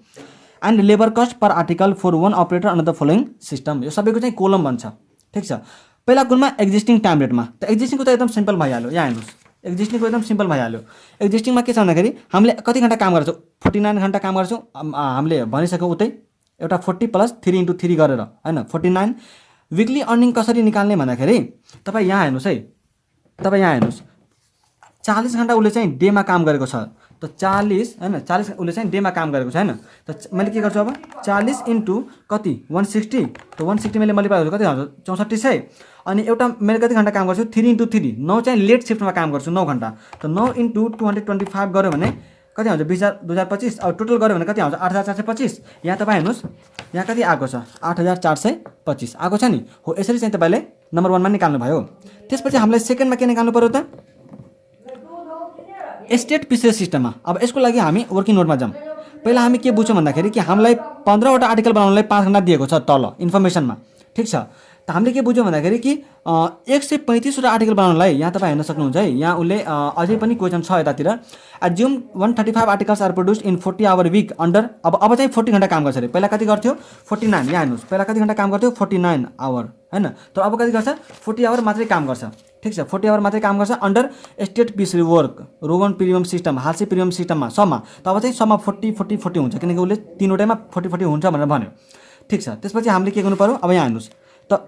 And labour cost per article for 1 operator under the following system, यो सबैको चाहिँ कोलम बन्छ। ठिक छ, पहिला कुनमा एक्जिस्टिङ टाइम रेटमा, त एक्जिस्टिङको त एकदम सिम्पल भइहाल्यो। यहाँ हेर्नुहोस् एक्जिस्टिङको एकदम सिम्पल भइहाल्यो। एक्जिस्टिङमा के छ भन्दाखेरि हामीले कति घन्टा काम गर्छौँ, 49 घन्टा काम गर्छौँ। हामीले भनिसक्यौँ उतै एउटा 40 प्लस 3 × 3 गरेर हैन 49। विकली अर्निङ कसरी निकाल्ने भन्दाखेरि तपाईँ यहाँ हेर्नुहोस् है, तपाईँ यहाँ हेर्नुहोस् 40 घन्टा उसले चाहिँ डेमा काम गरेको छ, त 40 हैन 40 उसले चाहिँ डेमा काम गरेको छ हैन। त मैले के गर्छु अब 40 इन्टु कति 160 त 160 मैले मल्टिप्लाई गर्छु कति आउँछ 6400 अनि एउटा मैले कति घण्टा काम गर्छु 3 इन्टु 3 9 चाहिँ लेट सिफ्टमा काम गर्छु 9 घण्टा त 9 इन्टु 225 गऱ्यो भने कति आउँछ 2025 अब टोटल गऱ्यो भने कति आउँछ 8425। यहाँ तपाईँ हेर्नुहोस् यहाँ कति आएको छ 8425 आएको छ नि हो। यसरी चाहिँ तपाईँले नम्बर 1 मा निकाल्नु भयो। त्यसपछि हामीलाई सेकेन्डमा के निकाल्नु पर्यो त स्टेट पिसिएस सिस्टममा। अब यसको लागि हामी वर्किङ नोटमा जाउँ। पहिला हामी के बुझ्छौँ भन्दाखेरि कि हामीलाई 15वटा आर्टिकल बनाउनलाई 5 घण्टा दिएको छ तल इन्फर्मेसनमा ठिक छ। त हामीले के बुझ्यौँ भन्दाखेरि कि 135वटा आर्टिकल बनाउनलाई यहाँ तपाईँ हेर्न सक्नुहुन्छ है। यहाँ उसले अझै पनि क्वेसन छ यतातिर assume 135 articles are produced in 40 hour week under अब चाहिँ 40 घण्टा काम गर्छ अरे। पहिला कति गर्थ्यो 49 यहाँ हेर्नुहोस् पहिला कति घण्टा काम गर्थ्यो 49 आवर हैन। तर अब कति गर्छ 40 आवर मात्रै काम गर्छ ठिक छ। 40 आवर मात्रै काम गर्छ अन्डर स्टेट पिस वर्क रोगन प्रिमियम सिस्टम हालसी प्रिमियम सिस्टममा सम्म। त अब चाहिँ सम्म 40 40 40 हुन्छ किनकि उसले तीनवटैमा 40 40 हुन्छ भनेर भन्यो ठिक छ। त्यसपछि हामीले के गर्नु पर्यो अब यहाँ हेर्नुहोस् त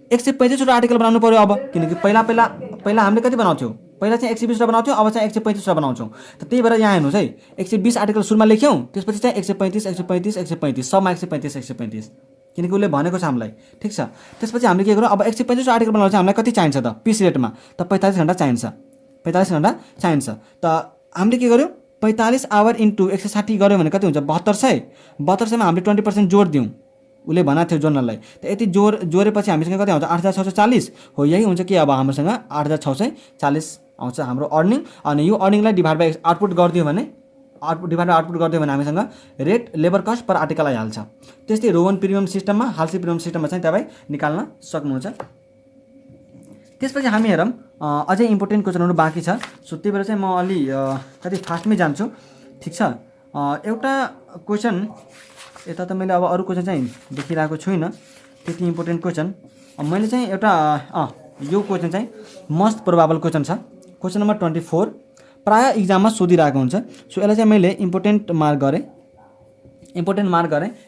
135वटा आर्टिकल बनाउनु पर्यो अब किनकि पहिला हामीले कति बनाउँथ्यौँ पहिला चाहिँ 120वटा बनाउँथ्यौँ अब चाहिँ 135वटा बनाउँछौँ। त त्यही भएर यहाँ हेर्नुहोस् है 120 आर्टिकल सुरुमा लेख्यौँ त्यसपछि चाहिँ 135 135 135 सम्म 135 135 किनकि उसले भनेको छ हामीलाई ठिक छ। त्यसपछि हामीले के गरौँ अब 135वटा आर्टिकल बनाउन चाहिँ हामीलाई कति चाहिन्छ त पिस रेटमा त 45 घण्टा चाहिन्छ 45 घण्टा चाहिन्छ। त हामीले के गर्यौँ 45 आवर इन्टु 160 गऱ्यो भने कति हुन्छ 7200 7200मा हामीले 20% जोड दिउँ उसले भनेको थियो जोड्नलाई। त यति जोडेपछि हामीसँग कति आउँछ 8640 हो। यही हुन्छ कि अब हामीसँग 8640 आउँछ हाम्रो अर्निङ। अनि यो अर्निङलाई डिभाइड बाई आउटपुट गरिदियो भने आउटपुट गरिदियो भने हामीसँग rate labour cost per article आइहाल्छ। त्यस्तै रोवन प्रिमियम सिस्टममा हालसी प्रिमियम सिस्टममा चाहिँ तपाईँ निकाल्न सक्नुहुन्छ। त्यसपछि हामी हेरौँ अझै इम्पोर्टेन्ट क्वेसनहरू बाँकी छ। सो त्यही भएर चाहिँ म अलि कति फास्टमै जान्छु ठिक छ। एउटा क्वेसन यता त मैले अब अरू क्वेसन चाहिँ देखिरहेको छुइनँ त्यति इम्पोर्टेन्ट क्वेसन। मैले चाहिँ एउटा यो क्वेसन चाहिँ मोस्ट प्रोबाबल क्वेसन छ क्वेसन नम्बर 24 प्रायः इक्जाममा सोधिरहेको हुन्छ। सो यसलाई चाहिँ मैले इम्पोर्टेन्ट मार्क गरेँ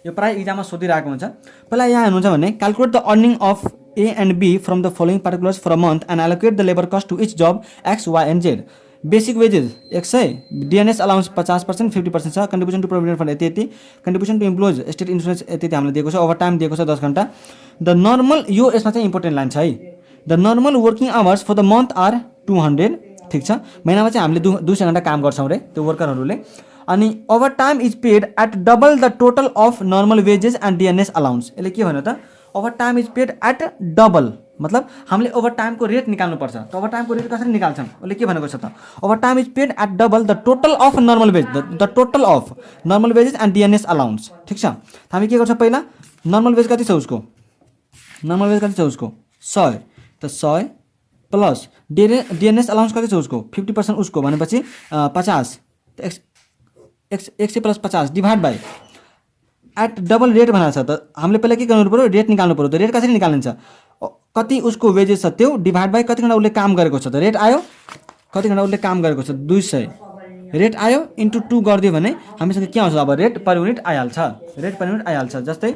यो प्रायः इक्जाममा सोधिरहेको हुन्छ। पहिला यहाँ हेर्नुहुन्छ भने calculate the earning of A and B from the following particulars for a month and allocate the labour cost to each job X Y and Z. Basic wages 100 DNS allowance 50% 50% छ। कन्ट्रिब्युसन टु प्रोभिडेन्ट फन्ड यति contribution to employees state insurance यति हामीले दिएको छ। Over time दिएको छ 10 घण्टा। The normal यो यसमा चाहिँ इम्पोर्टेन्ट लाइन छ है। The normal working hours for the month are 200 ठिक छ। महिनामा चाहिँ हामीले 200 घण्टा काम गर्छौँ रे त्यो वर्करहरूले। अनि overtime is paid at double the total of normal wages and DNS allowance. यसले के भन्यो त overtime is paid at double मतलब हामीले ओभर टाइमको रेट निकाल्नुपर्छ। त ओभर टाइमको रेट कसरी निकाल्छौँ उसले के भनेको छ त overtime is paid at double the total of normal wage the total of normal wages and DNS allowance ठिक छ। हामी के गर्छौँ पहिला नर्मल वेज कति छ उसको 100 त 100 प्लस डिएनएस अलाउन्स कति छ उसको 50% उसको भनेपछि 50 100 plus 50 divide by at double rate भनेको छ। त हामीले पहिला के गर्नु पर्यो रेट निकाल्नु पर्यो। त रेट कसरी निकालिन्छ कति उसको वेजेस छ त्यो डिभाइड बाई कति घण्टा उसले काम गरेको छ। त रेट आयो कति घण्टा उसले काम गरेको छ 200 रेट आयो इन्टु 2 गरिदियो भने हामीसँग के आउँछ अब रेट पर युनिट आइहाल्छ। जस्तै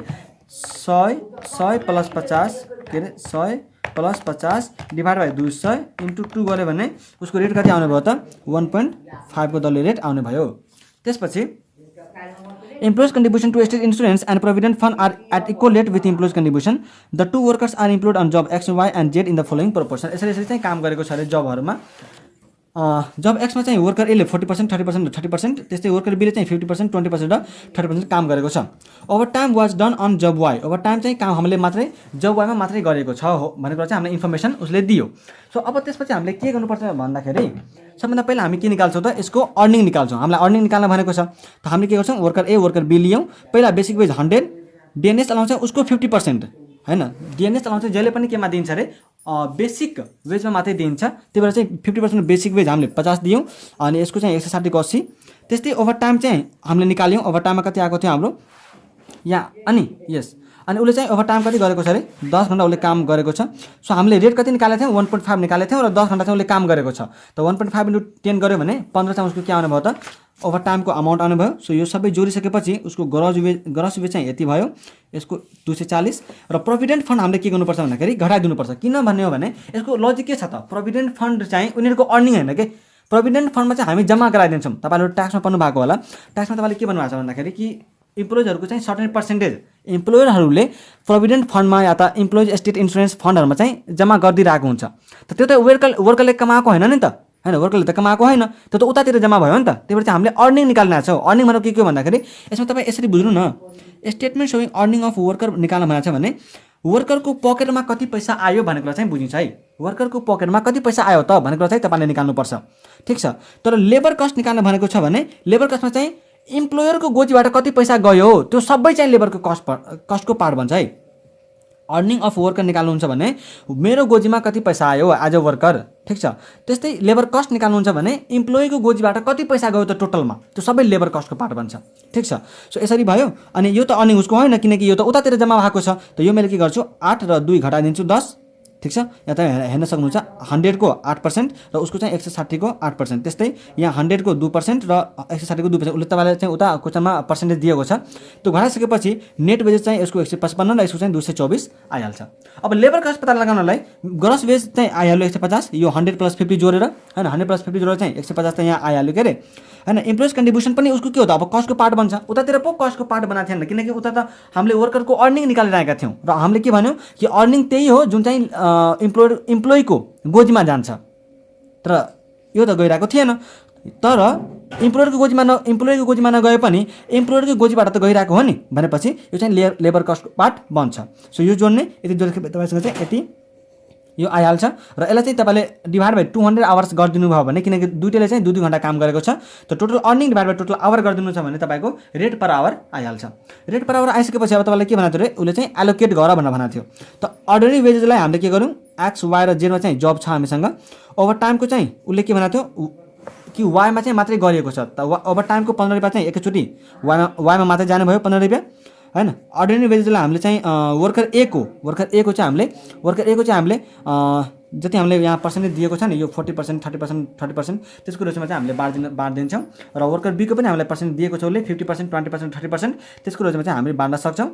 100 प्लस 50 के अरे 100 प्लस 50 डिभाइड बाई 200 इन्टु 2 गऱ्यो भने उसको रेट कति आउने भयो त 1.5 को दरले रेट आउने भयो। त्यसपछि employees contribution to state insurance and provident fund are at equal rate with employees contribution. The two workers are employed on job X, Y and Z in the following proportion. यसरी चाहिँ काम गरेको छ अरे जबहरुमा। जब एक्समा चाहिँ वर्कर एले 40% 30% 30% त्यस्तै worker बीले चाहिँ 50% 20% र 30% काम गरेको छ। Overtime was done on job Y overtime चाहिँ काम हामीले मात्रै जब वाईमा मात्रै गरेको छ हो भनेको चाहिँ हामीले इन्फर्मेसन उसले दियो। सो अब त्यसपछि हामीले के गर्नुपर्छ भन्दाखेरि सबभन्दा पहिला हामी के निकाल्छौँ त यसको अर्निङ निकाल्छौँ। हामीलाई अर्निङ निकाल्न भनेको छ त हामीले के गर्छौँ वर्कर ए वर्कर बी लियौँ। पहिला बेसिक वेज 100 डिएनएस अलाउन्स चाहिँ उसको 50% हैन डिएनएस अलाउन्स चाहिँ जहिले पनि केमा दिन्छ अरे बेसिक वेजमा मात्रै दिन्छ। त्यही भएर चाहिँ 50% बेसिक वेज हामीले 50 दियौँ अनि यसको चाहिँ 160 को 80। त्यस्तै ओभर टाइम चाहिँ हामीले निकाल्यौँ। ओभर टाइममा कति आएको थियो हाम्रो यहाँ अनि यस अनि उसले चाहिँ ओभर टाइम कति गरेको छ अरे 10 घण्टा उसले काम गरेको छ। सो हामीले रेट कति निकालेको थियौँ 1.5 निकालेको थियौँ र 10 घण्टा चाहिँ उसले काम गरेको छ। त 1.5 × 10 गऱ्यो भने 15 चाहिँ उसको के आउने भयो त ओभर टाइमको अमाउन्ट आउने भयो। सो यो सबै जोडिसकेपछि उसको ग्रस वेज चाहिँ यति भयो यसको 240 र प्रोभिडेन्ट फन्ड हामीले के गर्नुपर्छ भन्दाखेरि घटाइदिनुपर्छ। किन भन्ने हो भने यसको लजिक के छ त प्रोभिडेन्ट फन्ड चाहिँ उनीहरूको अर्निङ हैन के प्रोभिडेन्ट फन्डमा चाहिँ हामी जम्मा गराइदिन्छौँ। तपाईँहरू ट्याक्समा पढ्नु भएको होला। ट्याक्समा तपाईँले के भन्नुभएको छ भन्दाखेरि कि इम्प्लोइजहरूको चाहिँ सर्टेन पर्सेन्टेज इम्प्लोयरहरूले प्रोभिडेन्ट फन्डमा या त इम्प्लोइज स्टेट इन्सुरेन्स फन्डहरूमा चाहिँ जम्मा गरिदिइरहेको हुन्छ। त त्यो त वर्करले कमाएको होइन नि त, होइन, वर्करले त कमाएको होइन, त्यो त उतातिर जम्मा भयो नि त। त्यही भएर चाहिँ हामीले अर्निङ निकाल्न छ। अर्निङ भनेको के हो भन्दाखेरि यसमा तपाईँ यसरी बुझ्नु न, statement showing earning of worker निकाल्न भनेको छ भने वर्करको पकेटमा कति पैसा आयो भनेको चाहिँ बुझिन्छ है। वर्करको पकेटमा कति पैसा आयो त भनेको चाहिँ तपाईँले निकाल्नुपर्छ, ठिक छ। तर लेबर कस्ट निकाल्न भनेको छ भने लेबर कस्टमा चाहिँ इम्प्लोयरको गोजीबाट कति पैसा गयो त्यो सबै चाहिँ लेबरको कस्टको पार्ट बन्छ है। अर्निङ अफ वर्कर निकाल्नुहुन्छ भने मेरो गोजीमा कति पैसा आयो एज अ वर्कर, ठिक छ। त्यस्तै लेबर कस्ट निकाल्नुहुन्छ भने इम्प्लोइको गोजीबाट कति पैसा गयो त टोटलमा, त्यो सबै लेबर कस्टको पार्ट बन्छ, ठिक छ। सो यसरी भयो। अनि यो त अर्निङ उसको होइन, किनकि यो त उतातिर जम्मा भएको छ। त यो मैले के गर्छु, 8 र 2 घटाइदिन्छु 10, ठिक छ। यहाँ तपाईँ हेर्न सक्नुहुन्छ 100 को 8% र उसको चाहिँ 160 को 8%। त्यस्तै यहाँ 100 को 2% र 160 को 2%। उसले तपाईँलाई चाहिँ उता क्वेसनमा पर्सेन्टेज दिएको छ। त्यो घटाइसकेपछि नेट वेजेस चाहिँ यसको 155 र यसको चाहिँ 224 आइहाल्छ। अब लेबर कस्ट पत्ता लगाउनलाई ग्रस वेज चाहिँ आइहाल्यो 150, यो 100 + 50 जोडेर, होइन, 100 + 50 जोडेर चाहिँ 150 चाहिँ यहाँ आइहाल्यो के अरे, होइन। इम्प्लोइज कन्ट्रिब्युसन पनि उसको के हो त, अब कस्टको पार्ट बन्छ। उतातिर पो कस्टको पार्ट बनाएको थिएन, किनकि उता त हामीले वर्करको अर्निङ निकालिरहेका थियौँ र हामीले के भन्यौँ कि अर्निङ त्यही हो जुन चाहिँ इम्प्लोइको गोजीमा जान्छ। तर यो त गइरहेको थिएन। तर इम्प्लोयरको गोजीमा नगए पनि इम्प्लोयरको गोजीबाट त गइरहेको हो नि भनेपछि यो चाहिँ लेबर कस्टको पार्ट बन्छ। सो यो जोड्ने यति जोडेर तपाईँसँग चाहिँ यति यो आइहाल्छ। र यसलाई चाहिँ तपाईँले डिभाइड बाई 200 आवर्स गरिदिनु भयो भने, किनकि दुइटैले चाहिँ 2-2 घन्टा काम गरेको छ, त total earning divide by total hour गरिदिनु छ भने तपाईँको रेट पर आवर आइहाल्छ। रेट पर आवर आइसकेपछि अब तपाईँले के भनेको थियो रे, उसले चाहिँ एलोकेट गर भनेर भनेको थियो। त अर्डिनरी वेजेसलाई हामीले के गरौँ, एक्स वाई र जेडमा चाहिँ जब छ हामीसँग। ओभर टाइमको चाहिँ उसले के भनेको थियो कि वाईमा चाहिँ मात्रै गरिएको छ। त ओभर टाइमको 15 रुपियाँ चाहिँ एकैचोटि वाईमा मात्रै जाने भयो 15 रुपियाँ, होइन। अर्डिनरी वेजेसलाई हामीले चाहिँ वर्कर ए को चाहिँ हामीले जति हामीले यहाँ पर्सेन्टेज दिएको छ नि, यो 40%, 30%, 30%, त्यसको रेसोमा चाहिँ हामीले बाँडिदिन्छौँ। र वर्कर बीको पनि हामीलाई पर्सेन्ट दिएको छ उसले 50%, 20%, 30%, त्यसको रेसोमा चाहिँ हामीले बाँड्न सक्छौँ।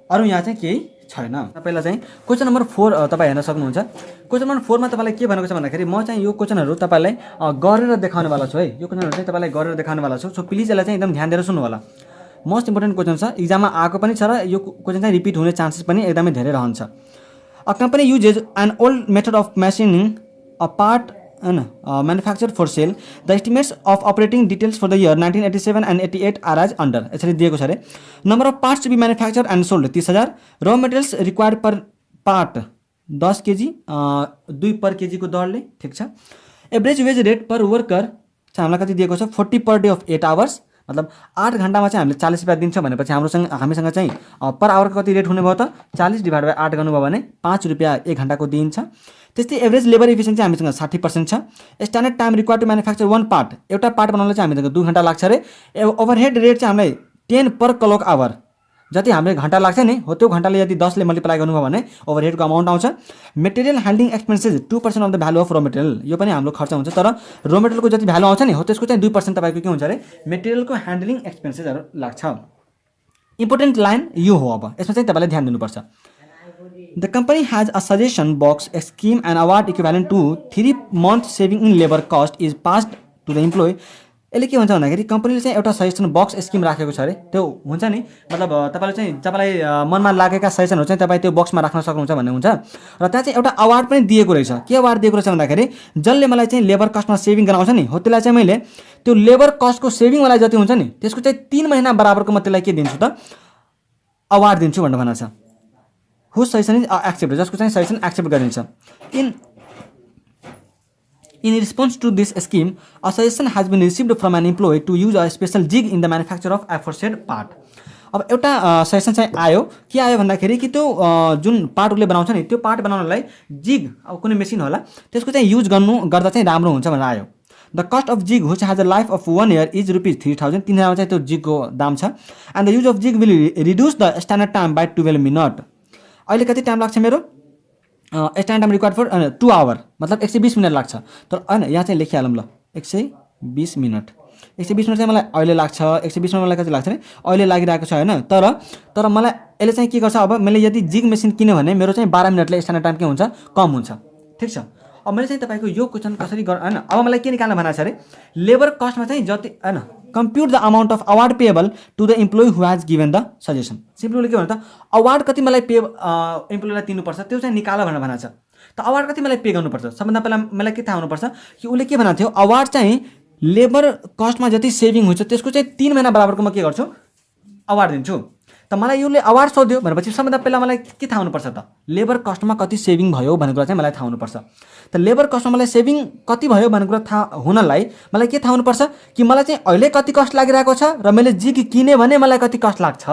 अरू यहाँ चाहिँ केही छैन। तपाईँलाई चाहिँ क्वेसन नम्बर 4 तपाईँ हेर्न सक्नुहुन्छ। क्वेसन नम्बर 4 मा तपाईँलाई के भनेको छ भन्दाखेरि म चाहिँ यो क्वेसनहरू तपाईँलाई गरेर देखाउनेवाला छु है। यो क्वेसनहरू चाहिँ तपाईँलाई गरेर देखाउनेवाला छु। सो प्लिज यसलाई चाहिँ एकदम ध्यान दिएर सुन्नु होला। मोस्ट इम्पोर्टेन्ट क्वेसन छ, इक्जाममा आएको पनि छ र यो क्वेसन चाहिँ रिपिट हुने चान्सेस पनि एकदमै धेरै रहन्छ। A company uses an old method of machining a part होइन manufacture for sale, the estimates of operating details for the year 1987 and 88 are as under. यसरी दिएको छ अरे। Number of parts to be manufacture and sold 30,000, र materials required per part 10 kg 2 per kg को दरले, ठिक छ। Average wage rate per worker चाहिँ हामीलाई कति दिएको छ, 40 पर डे अफ 8 आवर्स, मतलब 8 घन्टामा चाहिँ हामीले 40 रुपियाँ दिन्छौँ भनेपछि हामीसँग चाहिँ पर आवरको कति रेट हुने भयो त, 40 डिभाइड बाई 8 गर्नुभयो भने 5 रुपियाँ 1 घन्टाको दिइन्छ। त्यस्तै एभरेज लेबर इफिसियन्सी हामीसँग 60% छ। Standard time required to manufacture 1 part, एउटा पार्ट बनाउनलाई चाहिँ हामीसँग 2 घन्टा लाग्छ अरे। ओभरहेड रेट चाहिँ हामीलाई 10 पर क्लक आवर, जति हामीले घन्टा लाग्छ नि हो त्यो घन्टाले यदि 10 ले मल्टिप्लाई गर्नुभयो भने ओभरहेडको अमाउन्ट आउँछ। Material handling expenses 2% of the value of र मेटेरियल, यो पनि हाम्रो खर्च हुन्छ। तर र मेटेरियलको जति भ्यालु आउँछ नि हो त्यसको चाहिँ 2% तपाईँको के हुन्छ अरे, मेटेरियलको ह्यान्डलिङ एक्सपेन्सेसहरू लाग्छ। इम्पोर्टेन्ट लाइन यो हो। अब यसमा चाहिँ तपाईँले ध्यान दिनुपर्छ। The company has a suggestion box, a scheme and award equivalent to 3 month saving in labor cost is passed to the employee. यसले के भन्छ भन्दाखेरि कम्पनीले चाहिँ एउटा सजेसन बक्स स्किम राखेको छ अरे। त्यो हुन्छ नि, मतलब तपाईँलाई मनमा लागेका सजेसनहरू चाहिँ तपाईँ त्यो बक्समा राख्न सक्नुहुन्छ भन्ने हुन्छ। र त्यहाँ चाहिँ एउटा अवार्ड पनि दिएको रहेछ। के अवार्ड दिएको रहेछ भन्दाखेरि जसले मलाई चाहिँ लेबर कस्टमा सेभिङ गराउँछ नि हो त्यसलाई चाहिँ मैले त्यो लेबर कस्टको सेभिङ मलाई जति हुन्छ नि त्यसको चाहिँ 3 महिना बराबरको म त्यसलाई के दिन्छु त, अवार्ड दिन्छु भनेर भनेको छ। हुज सजेसन इज एक्सेप्ट, जसको चाहिँ सजेसन एक्सेप्ट गरिन्छ। In response to this scheme, a suggestion has been received from an employee to use a special jig in the manufacture of aforesaid part. अब एउटा suggestion चाहिँ आयो, के आयो भन्दाखेरि कि त्यो जुन पार्ट उसले बनाउँछ नि त्यो पार्ट बनाउनलाई जिग, अब कुनै मेसिन होला त्यसको चाहिँ युज गर्दा चाहिँ राम्रो हुन्छ भनेर आयो। The cost of jig which has a life of 1 year is rupees 3,000, 3,000 चाहिँ त्यो जिगको दाम छ। And the use of jig will reduce the standard time by 12 minute. अहिले कति टाइम लाग्छ मेरो, standard time required for 2 hour, मतलब 120 मिनट लाग्छ। तर होइन यहाँ चाहिँ लेखिहालौँ ल, 120 मिनट। 120 मिनट चाहिँ मलाई अहिले लाग्छ, 120 मिनट मलाई कति लाग्छ नि अहिले लागिरहेको छ होइन। तर मलाई यसले चाहिँ के गर्छ, अब मैले यदि जिग मेसिन किन्यो भने मेरो चाहिँ 12 मिनटले स्ट्यान्डर्ड टाइम के हुन्छ, कम हुन्छ, ठिक छ। अब मैले चाहिँ तपाईँको यो क्वेसन कसरी हैन अब मलाई के निकाल्न भनेको छ अरे लेबर कस्टमा चाहिँ जति हैन compute the amount of award payable to the employee who has given the suggestion. Simply के भन्छ त अवार्ड कति मलाई पे इम्प्लोइलाई दिनुपर्छ त्यो चाहिँ निकाल भनेर भनेको छ। त अवार्ड कति मलाई पे गर्नुपर्छ सबभन्दा पहिला मलाई के थाहा हुनुपर्छ कि उसले के भनेको थियो अवार्ड चाहिँ लेबर कस्टमा जति सेभिङ हुन्छ त्यसको चाहिँ 3 महिना बराबरको म के गर्छु अवार्ड दिन्छु। त मलाई यसले अवार्ड सोध्यो भनेपछि सबभन्दा पहिला मलाई के थाहा हुनुपर्छ त लेबर कस्टमा कति सेभिङ भयो भन्ने कुरा चाहिँ मलाई थाहा हुनुपर्छ। त लेबर कस्टमा मलाई सेभिङ कति भयो भन्ने कुरा थाहा हुनलाई मलाई के थाहा हुनुपर्छ कि मलाई चाहिँ अहिले कति कस्ट लागिरहेको छ र मैले जिग किने भने मलाई कति कस्ट लाग्छ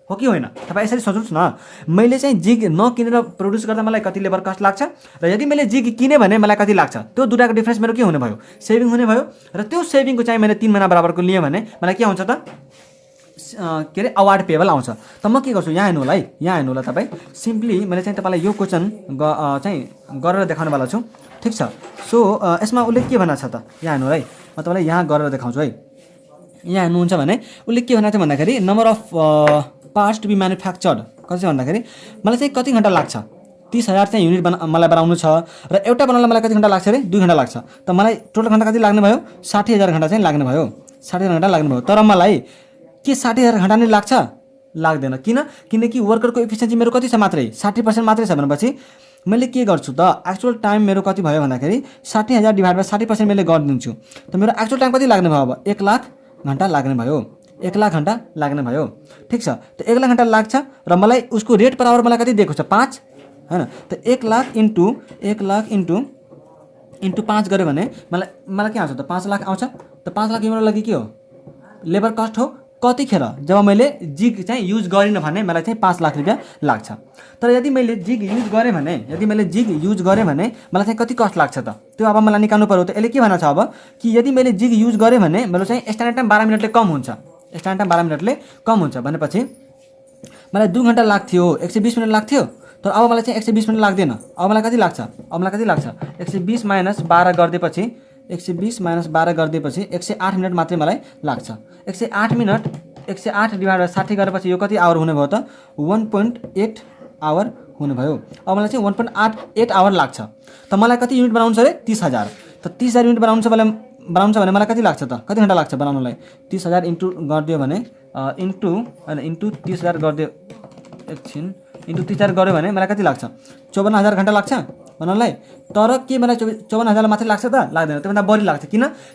हो कि होइन। तपाईँ यसरी सोच्नुहोस् न मैले चाहिँ जिग नकिनेर प्रड्युस गर्दा मलाई कति लेबर कस्ट लाग्छ र यदि मैले जिग किने भने मलाई कति लाग्छ त्यो दुईटाको डिफ्रेन्स मेरो के हुने भयो सेभिङ हुने भयो र त्यो सेभिङको चाहिँ मैले 3 महिना बराबरको लिएँ भने मलाई के हुन्छ त के अरे अवार्ड पेएबल आउँछ। त म के गर्छु यहाँ हेर्नु होला तपाईँ सिम्पली मैले चाहिँ तपाईँलाई यो क्वेसन चाहिँ गरेर देखाउनेवाला छु ठिक छ। सो यसमा उसले के भनेको छ त यहाँ हेर्नु है म तपाईँलाई यहाँ गरेर देखाउँछु है। यहाँ हेर्नुहुन्छ भने उसले के भनेको थियो भन्दाखेरि number of parts to be manufactured कति छ भन्दाखेरि मलाई चाहिँ कति घन्टा लाग्छ 30,000 चाहिँ युनिट मलाई बनाउनु छ र एउटा बनाउनलाई मलाई कति घन्टा लाग्छ अरे 2 घन्टा लाग्छ। त मलाई टोटल घन्टा कति लाग्ने भयो 60,000 घन्टा चाहिँ लाग्ने भयो 60,000 घन्टा लाग्ने भयो। तर मलाई के 60,000 घन्टा नै लाग्छ लाग्दैन किनकि वर्करको एफिसिएन्सी मेरो कति छ मात्रै 60% मात्रै छ भनेपछि मैले के गर्छु त एक्चुअल टाइम मेरो कति भयो भन्दाखेरि 60,000 डिभाइड बाइ 60% मैले गरिदिन्छु। त मेरो एक्चुअल टाइम कति लाग्ने भयो अब 1 लाख घन्टा लाग्ने भयो 1 लाख घन्टा लाग्ने भयो ठिक छ। त 1 लाख घन्टा लाग्छ र मलाई उसको रेट पर आवर मलाई कति दिएको छ 5 हैन। त 1 लाख इन्टु 5 गऱ्यो भने मलाई के आउँछ त 5 लाख आउँछ। त 5 लाख मेरो लागि के हो लेबर कस्ट हो कतिखेर जब मैले जिग चाहिँ युज गरिनँ भने मलाई चाहिँ 5 लाख रुपियाँ लाग्छ। तर यदि मैले जिग युज गरेँ भने मलाई चाहिँ कति कस्ट लाग्छ त त्यो अब मलाई निकाल्नु पर्यो। त यसले के भनेको छ अब कि यदि मैले जिग युज गरेँ भने मेरो चाहिँ स्ट्यान्डर्ड टाइम 12 मिनटले कम हुन्छ भनेपछि मलाई 2 घन्टा लाग्थ्यो 120 मिनट लाग्थ्यो तर अब मलाई चाहिँ 120 मिनट लाग्दैन। अब मलाई कति लाग्छ 120 माइनस 12 गरिदिएपछि 108 मिनट मात्रै मलाई लाग्छ। 108 मिनट 108 डिभाइड बाइ 60 गरेपछि यो कति आवर हुने भयो त 1.8 आवर हुने भयो। अब मलाई चाहिँ 1.8 आवर लाग्छ। त मलाई कति युनिट बनाउनु छ अरे 30,000। त 30,000 युनिट बनाउनु छ भने मलाई कति लाग्छ त कति घन्टा लाग्छ बनाउनलाई 30,000 इन्टु गरिदियो भने इन्टु 30,000 गरिदियो एकछिन इन्टु 30,000 गऱ्यो भने मलाई कति लाग्छ 54,000 घन्टा लाग्छ बनाउनलाई। तर के मलाई 54,000 मात्रै लाग्छ त लाग्दैन त्योभन्दा बढी लाग्छ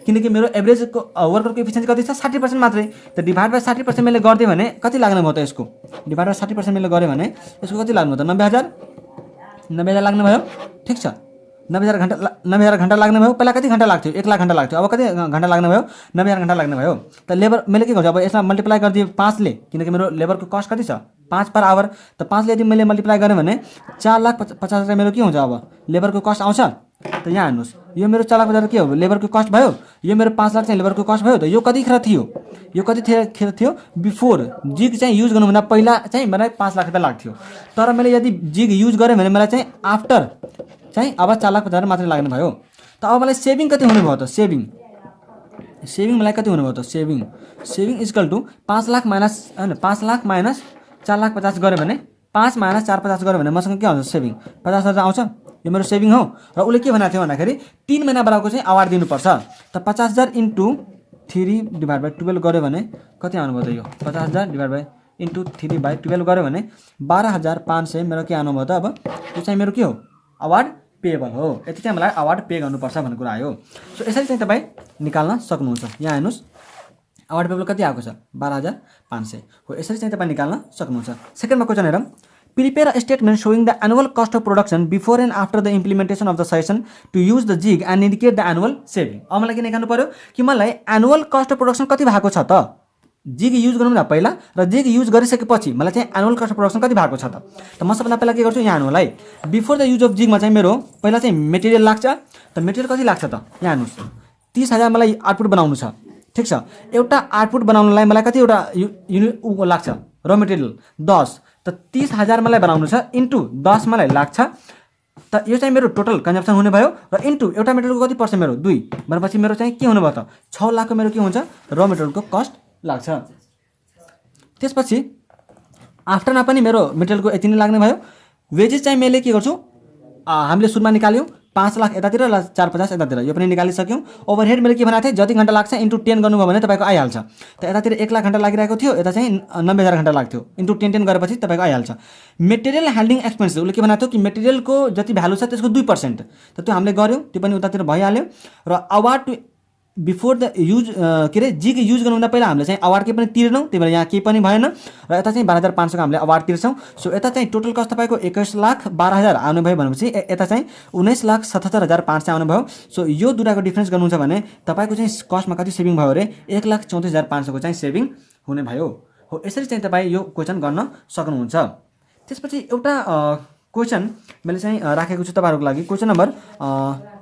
किनकि मेरो एभरेजको वर्करको एफिसिएन्सी कति छ 60% मात्रै। त डिभाइड बाइ 60% मैले गरिदिएँ भने कति लाग्ने भयो त यसको डिभाइड बाइ 60% मैले गरेँ भने यसको कति लाग्नु भयो त 90,000 लाग्ने भयो ठिक छ। 90,000 घन्टा लाग्ने भयो। पहिला कति घन्टा लाग्थ्यो 1 लाख घन्टा लाग्थ्यो अब कति घन्टा लाग्ने भयो 90,000 घन्टा लाग्ने भयो। त लेबर मैले के गर्छु अब यसमा मल्टिप्लाई गरिदिएँ 5 ले किनकि मेरो लेबरको कस्ट कति छ 5 पर आवर। त 5 ले यदि मैले मल्टिप्लाई गरेँ भने 4,50,000 मेरो के हुन्छ अब लेबरको कस्ट आउँछ। त यहाँ हेर्नुहोस् यो मेरो 4,50,000 के हो लेबरको कस्ट भयो यो मेरो 5 लाख चाहिँ लेबरको कस्ट भयो। त यो कतिखेर थियो बिफोर जिग चाहिँ युज गर्नुभन्दा पहिला चाहिँ मलाई 5 लाख रुपियाँ लाग्थ्यो। तर मैले यदि जिग युज गरेँ भने मलाई चाहिँ आफ्टर चाहिँ अब 4,50,000 मात्रै लाग्ने भयो। त अब मलाई सेभिङ कति हुने भयो त सेभिङ मलाई कति हुने भयो त saving equal to 5 lakh minus हैन 5 लाख माइनस 4,50,000 गऱ्यो भने 5 माइनस 4,50,000 गऱ्यो भने मसँग के आउँछ सेभिङ 50,000 आउँछ। यो मेरो सेभिङ हो र उसले के भनेको थियो भन्दाखेरि 3 महिना बराबरको चाहिँ अवार्ड दिनुपर्छ। त 50,000 इन्टु 3 डिभाइड बाइ 12 गऱ्यो भने कति आउनुभयो त यो 50,000 डिभाइड बाइ इन्टु 3 बाइ 12 गऱ्यो भने 12,500 मेरो के आउनुभयो त अब यो चाहिँ मेरो के हो अवार्ड पेएबल हो। यति चाहिँ मलाई अवार्ड पे गर्नुपर्छ भन्ने कुरा आयो। सो यसरी चाहिँ तपाईँ निकाल्न सक्नुहुन्छ। यहाँ हेर्नुहोस् अवार्ड पेएबल कति आएको छ 12,500 हो। यसरी चाहिँ तपाईँ निकाल्न सक्नुहुन्छ। सेकेन्डमा क्वेसन हेरौँ prepare a statement showing the annual cost of production before and after the implementation of the session to use the jig and indicate the annual saving. अब मलाई के निकाल्नु पर्यो कि मलाई एनुअल कस्ट अफ प्रोडक्सन कति भएको छ त जिग युज गर्नुभन्दा पहिला र जिग युज गरिसकेपछि मलाई चाहिँ एनुअल कस्ट अफ प्रोडक्सन कति भएको छ त म सबभन्दा पहिला के गर्छु यहाँ हेर्नुलाई बिफोर द युज अफ जिगमा चाहिँ मेरो पहिला चाहिँ मेटेरियल लाग्छ। त मेटेरियल कति लाग्छ त यहाँ हेर्नुहोस् 30,000 मलाई आउटपुट बनाउनु छ ठिक छ। एउटा आउटपुट बनाउनलाई मलाई कतिवटा युनिट लाग्छ र मेटेरियल 10। त 30,000 मलाई बनाउनु छ इन्टु 10 मलाई लाग्छ। त यो चाहिँ मेरो टोटल कन्जम्सन हुने भयो र इन्टु एउटा मेटेरियलको कति पर्छ मेरो 2 भनेपछि मेरो चाहिँ के हुने भयो त 6 लाखको मेरो के हुन्छ र मेटेरियलको कस्ट लाग्छ। त्यसपछि आफ्टरमा पनि मेरो मेटेरियलको यति नै लाग्ने भयो। वेजेस चाहिँ मैले के गर्छु हामीले सुरुमा निकाल्यौँ 5 लाख यतातिर र 450 यतातिर, यो पनि निकालिसक्यौँ। ओभरहेड मैले के भनेको थिएँ, जति घन्टा लाग्छ इन्टु 10 गर्नुभयो भने तपाईँको आइहाल्छ। त यतातिर 1 लाख घन्टा लागिरहेको थियो, यता चाहिँ 90,000 घन्टा लाग्थ्यो, इन्टु 10 गरेपछि तपाईँको आइहाल्छ। मेटेरियल ह्यान्डलिङ एक्सपेन्सेस, उसले के भनेको थियो कि मेटेरियलको जति भ्यालु छ त्यसको 2%, त त्यो हामीले गऱ्यौँ, त्यो पनि उतातिर भइहाल्यो। र award to before the use के अरे जीको युज गर्नुभन्दा पहिला हामीले चाहिँ अवार्ड केही पनि तिर्नौँ, त्यही भएर यहाँ केही पनि भएन। र यता चाहिँ 12,500 हामीले अवार्ड तिर्छौँ। सो यता चाहिँ टोटल कस्ट तपाईँको 21,12,000 आउनुभयो भनेपछि यता चाहिँ 19,77,500 आउनुभयो। सो यो दुटाको डिफ्रेन्स गर्नुहुन्छ भने तपाईँको चाहिँ कस्टमा कति सेभिङ भयो अरे, 1,34,500 को चाहिँ सेभिङ हुने भयो हो। यसरी चाहिँ तपाईँ यो क्वेसन गर्न सक्नुहुन्छ। त्यसपछि एउटा क्वेसन मैले चाहिँ राखेको छु तपाईँहरूको लागि, क्वेसन नम्बर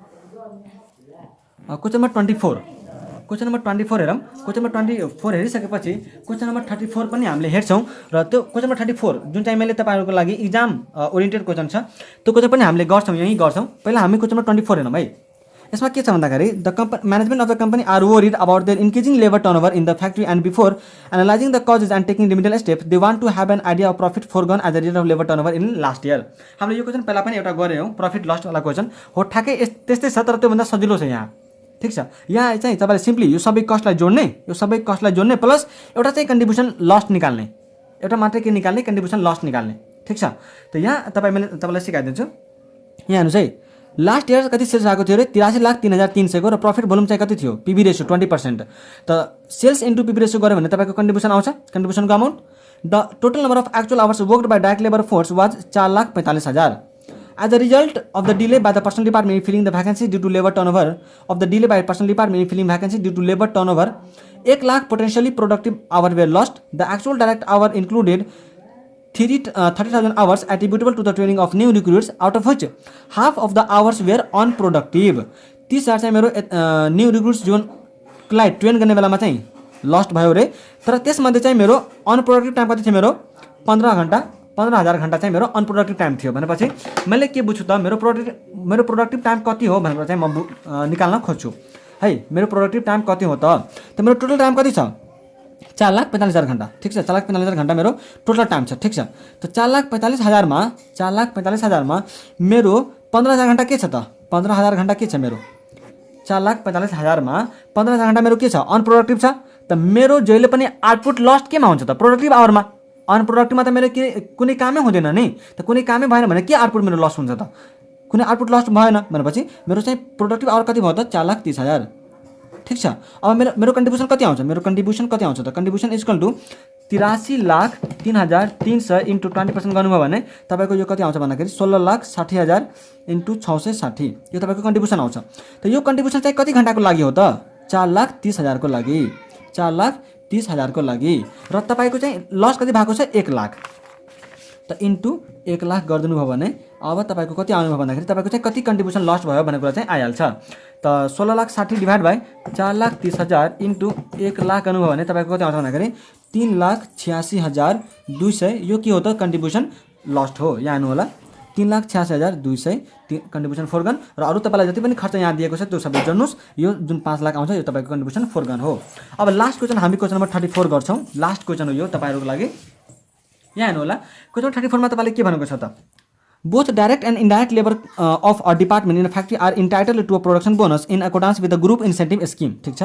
24। क्वेसन नम्बर 24 हेरौँ। क्वेसन नम्बर 24 हेरिसकेपछि क्वेसन नम्बर 34 पनि हामीले हेर्छौँ। र त्यो क्वेसन नम्बर 34 जुन चाहिँ मैले तपाईँहरूको लागि इक्जाम ओरिएन्टेड क्वेसन छ, त्यो क्वेसन पनि हामीले गर्छौँ, यहीँ गर्छौँ। पहिला हामी क्वेसन नम्बर 24 हेरौँ है। यसमा के छ भन्दाखेरि the management of the company are worried about their increasing labour turnover in the factory and before analysing the causes and taking remedial step they want to have an idea of profit foregone as a result of labour turnover in last year. हामीले यो question पहिला पनि एउटा गऱ्यौँ, profit लस्टवाला question हो। ठ्याक्कै त्यस्तै छ, तर त्योभन्दा सजिलो छ यहाँ। ठिक छ, यहाँ चाहिँ तपाईँले सिम्पली यो सबै कस्टलाई जोड्ने, प्लस एउटा चाहिँ कन्ट्रिब्युसन लस्ट निकाल्ने, एउटा मात्रै के निकाल्ने, कन्ट्रिब्युसन लस्ट निकाल्ने। ठिक छ, त यहाँ मैले तपाईँलाई सिकाइदिन्छु। यहाँ हेर्नुहोस् है, लास्ट इयर कति सेल्स आएको थियो अरे, 83,03,300 को, र प्रफिट भोल्युम चाहिँ कति थियो, पिबी रेसियो 20%। त सेल्स इन्टु पिबी रेसियो गऱ्यो भने तपाईँको कन्ट्रिब्युसन आउँछ, कन्ट्रिब्युसनको amount. The total number of actual hours worked by direct labour force was 4,45,000। As a result of the delay by the personnel department in filling the vacancy due to labor turnover, 1 lakh potentially productive hours were lost. The actual direct hour included 30,000 hours attributable to the training of new recruits, out of which half of the hours were unproductive. 30,000 चाहिँ मेरो new रिक्रुट्स जुनलाई train गर्ने बेलामा चाहिँ lost भयो रे। तर त्यसमध्ये चाहिँ मेरो अनप्रोडक्टिभ टाइम कति थियो, मेरो 15,000 घन्टा चाहिँ मेरो अनप्रोडक्टिभ टाइम थियो। भनेपछि मैले के बुझ्छु त, मेरो प्रोडक्टिभ टाइम कति हो भनेर चाहिँ म निकाल्न खोज्छु है। मेरो प्रोडक्टिभ टाइम कति हो त मेरो टोटल टाइम कति छ, 4,45,000 घन्टा। ठिक छ, 4,45,000 घन्टा मेरो टोटल टाइम छ। ठिक छ, त 4,45,000 मा मेरो 15,000 घन्टा के छ त, 15,000 घन्टा के छ मेरो, 4,45,000 मा 15,000 घन्टा मेरो के छ, अनप्रोडक्टिभ छ। त मेरो जहिले पनि आउटपुट लस्ट केमा हुन्छ त, प्रोडक्टिभ आवरमा। अनप्रोडक्टिभमा त मेरो कुनै कामै हुँदैन नि, त कुनै कामै भएन भने के आउटपुट मेरो लस हुन्छ त, कुनै आउटपुट लस्ट भएन भनेपछि मेरो चाहिँ प्रोडक्टिभ आवर कति भयो त, 4,30,000। ठिक छ, अब मेरो कन्ट्रिब्युसन कति आउँछ, मेरो कन्ट्रिब्युसन कति आउँछ त, कन्ट्रिब्युसन इक्वल टु 83,03,300 इन्टु 20% गर्नुभयो भने तपाईँको यो कति आउँछ भन्दाखेरि 16,60,000 इन्टु 660, यो तपाईँको कन्ट्रिब्युसन आउँछ। त यो कन्ट्रिब्युसन चाहिँ कति घन्टाको लागि हो त, 4,30,000 को लागि, 4,30,000 को लागि। र तपाईँको चाहिँ लस कति भएको छ, 1 लाख। त इन्टु 1 लाख गरिदिनु भयो भने अब तपाईँको कति आउनुभयो भन्दाखेरि तपाईँको चाहिँ कति कन्ट्रिब्युसन लस्ट भयो भन्ने कुरा चाहिँ आइहाल्छ। त 16,60,000 डिभाइड बाई 4,30,000 इन्टु 1 लाख गर्नुभयो भने तपाईँको कति आउँछ भन्दाखेरि 3,86,200। यो के हो त, कन्ट्रिब्युसन लस्ट हो। यहाँ हेर्नु होला, 3,86,200 कन्ट्रिब्युसन फोरगन। र अरू तपाईँलाई जति पनि खर्च यहाँ दिएको छ त्यो सबै जोड्नुहोस्, यो जुन 5 लाख आउँछ यो तपाईँको कन्ट्रिब्युसन फोरगन हो। अब लास्ट क्वेसन हामी क्वेसन नम्बर 34 गर्छौँ। लास्ट क्वेसन हो यो तपाईँहरूको लागि। यहाँ हेर्नु होला, क्वेसन 34 मा तपाईँले के भनेको छ त, both direct and indirect labour of a department in a factory are entitled to a production bonus in accordance with the group incentive scheme. ठिक छ,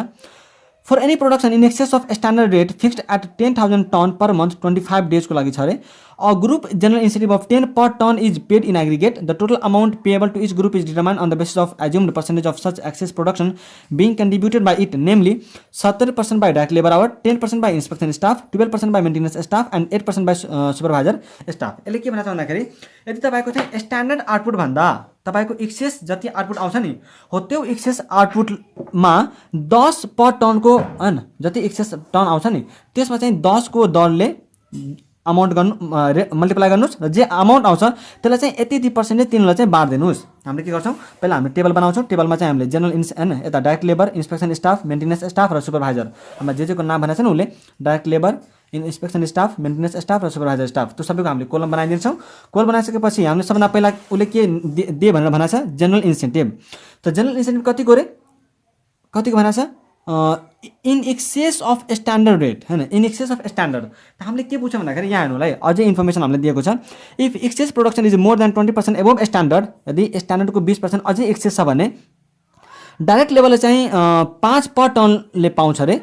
for any production in excess of standard rate fixed at 10,000 ton per month 25 days को लागि छ अरे। A group general incentive of 10 per ton is paid in aggregate. The total amount payable to each group is determined on the basis of assumed percentage of such excess production being contributed by it, namely 70% by direct labour hour, 10% by inspection staff, 12% by maintenance staff and 8% by supervisor staff. यसले के भन्न छ भन्दाखेरि यदि तपाईँको चाहिँ standard output भन्दा तपाईँको एक्सेस जति आउटपुट आउँछ नि हो, त्यो एक्सेस आउटपुटमा 10 पर टनको हैन जति एक्सेस टन आउँछ नि त्यसमा चाहिँ 10 को दरले अमाउन्ट गर्नु मल्टिप्लाई गर्नुहोस्, र जे अमाउन्ट आउँछ त्यसलाई चाहिँ यति पर्सेन्टेज तिनीलाई चाहिँ बाँडिदिनुहोस्। हामीले के गर्छौँ, पहिला हामीले टेबल बनाउँछौँ। टेबलमा चाहिँ हामीले जनरल हैन यता direct labour, inspection staff, maintenance staff र सुपरभाइजर, हाम्रो जे को नाम भनेको छ नि उसले direct labour, inspection staff, maintenance staff र सुपरभाइजर स्टाफ, त्यो सबैको हामीले कोलम बनाइदिन्छौँ। कोलम बनाइसकेपछि हामीले सबभन्दा पहिला उसले के दे भनेर भनेको छ, जनरल इन्सेन्टिभ। त जनरल इन्सेन्टिभ कतिको रे, कतिको भनेको छ, in excess of standard rate होइन, इन एक्सेस अफ स्ट्यान्डर्ड। त हामीले के बुझ्छौँ भन्दाखेरि यहाँ हेर्नु होला है, अझै इन्फर्मेसन हामीले दिएको छ। If excess production is more than 20% above standard, यदि स्ट्यान्डर्डको 20% अझै एक्सेस छ भने डाइरेक्ट लेभलले चाहिँ 5 पर टनले पाउँछ अरे।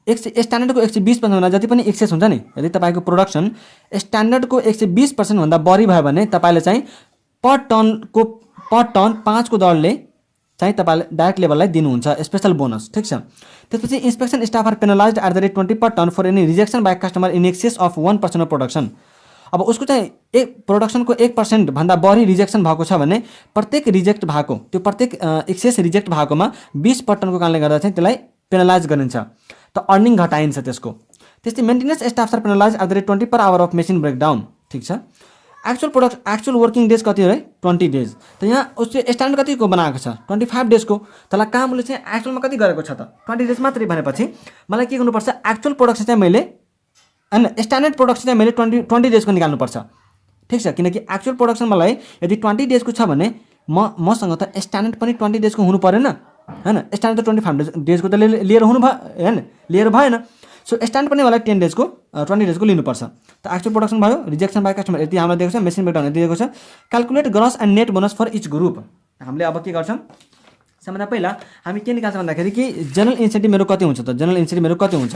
स्ट्यान्डर्डको 120% भन्दा जति पनि एक्सेस हुन्छ नि, यदि तपाईँको प्रोडक्सन स्ट्यान्डर्डको 120% भन्दा बढी भयो भने तपाईँले चाहिँ पर टन 5 को दरले चाहिँ तपाईँले डाइरेक्ट लेभललाई दिनुहुन्छ स्पेशल बोनस, ठिक छ। त्यसपछि inspection staff are penalised at the rate 20 per ton for any rejection by customer in excess of 1% of production. अब उसको चाहिँ प्रोडक्सनको 1% भन्दा बढी रिजेक्सन भएको छ भने प्रत्येक रिजेक्ट भएको त्यो प्रत्येक एक्सेस रिजेक्ट भएकोमा 20 पर टनको कारणले गर्दा चाहिँ त्यसलाई पेनलाइज गरिन्छ, त अर्निङ घटाइन्छ त्यसको। त्यस्तै maintenance staff are penalise at the rate 20 per hour of machine breakdown, ठिक छ। एक्चुअल वर्किङ डेज कति हो है, 20 डेज। त यहाँ उसले स्ट्यान्डर्ड कतिको बनाएको छ, 25 डेजको। त्यसलाई काम उसले चाहिँ एक्चुअलमा कति गरेको छ त, 20 डेज मात्रै भनेपछि मलाई के गर्नुपर्छ, एक्चुअल प्रोडक्सन चाहिँ मैले होइन स्ट्यान्डर्ड प्रोडक्सन चाहिँ मैले 20 डेजको निकाल्नुपर्छ, ठिक छ। किनकि एक्चुअल प्रोडक्सन मलाई यदि 20 डेजको छ भने मसँग त स्ट्यान्डर्ड पनि 20 डेजको हुनु परेन होइन। स्ट्यान्डर्ड त 25 डेजको त लिएर हुनु भयो होइन, लिएर भएन। सो स्ट्यान्ड पनि मलाई 20 डेजको लिनुपर्छ। त एक्चुअल प्रोडक्सन भयो, रिजेक्सन बाई कस्टमर यति हामीलाई दिएको छ, मेसिन ब्रेकडाउन यति दिएको छ। Calculate gross and net bonus for each group. हामीले अब के गर्छौँ, सबभन्दा पहिला हामी के निकाल्छ भन्दाखेरि कि जनरल इन्सेन्टिभ मेरो कति हुन्छ त, जनरल इन्सेन्टिभ मेरो कति हुन्छ।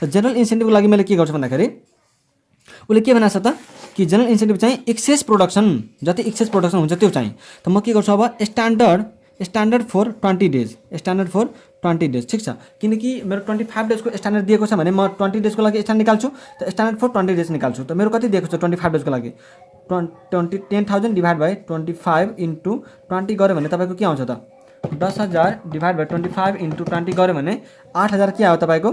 त जनरल इन्सेन्टिभको लागि मैले के गर्छु भन्दाखेरि उसले के भनेको छ त कि जनरल इन्सेन्टिभ चाहिँ एक्सेस प्रोडक्सन, जति एक्सेस प्रोडक्सन हुन्छ त्यो चाहिँ। त म के गर्छु अब standard for 20 days, standard for 20 days, ठिक छ। किनकि मेरो 25 डेजको स्ट्यान्डर्ड दिएको छ भने म 20 डेजको लागि स्ट्यान्डर्ड निकाल्छु, त स्ट्यान्डर्ड फर 20 डेज निकाल्छु। त मेरो कति दिएको छ 25 डेजको लागि, 10,000 डिभाइड बाई 25 इन्टु 20 गऱ्यो भने तपाईँको के आउँछ त, 10,000 डिभाइड बाई 25 इन्टु 20 गऱ्यो भने 8,000 के आयो तपाईँको,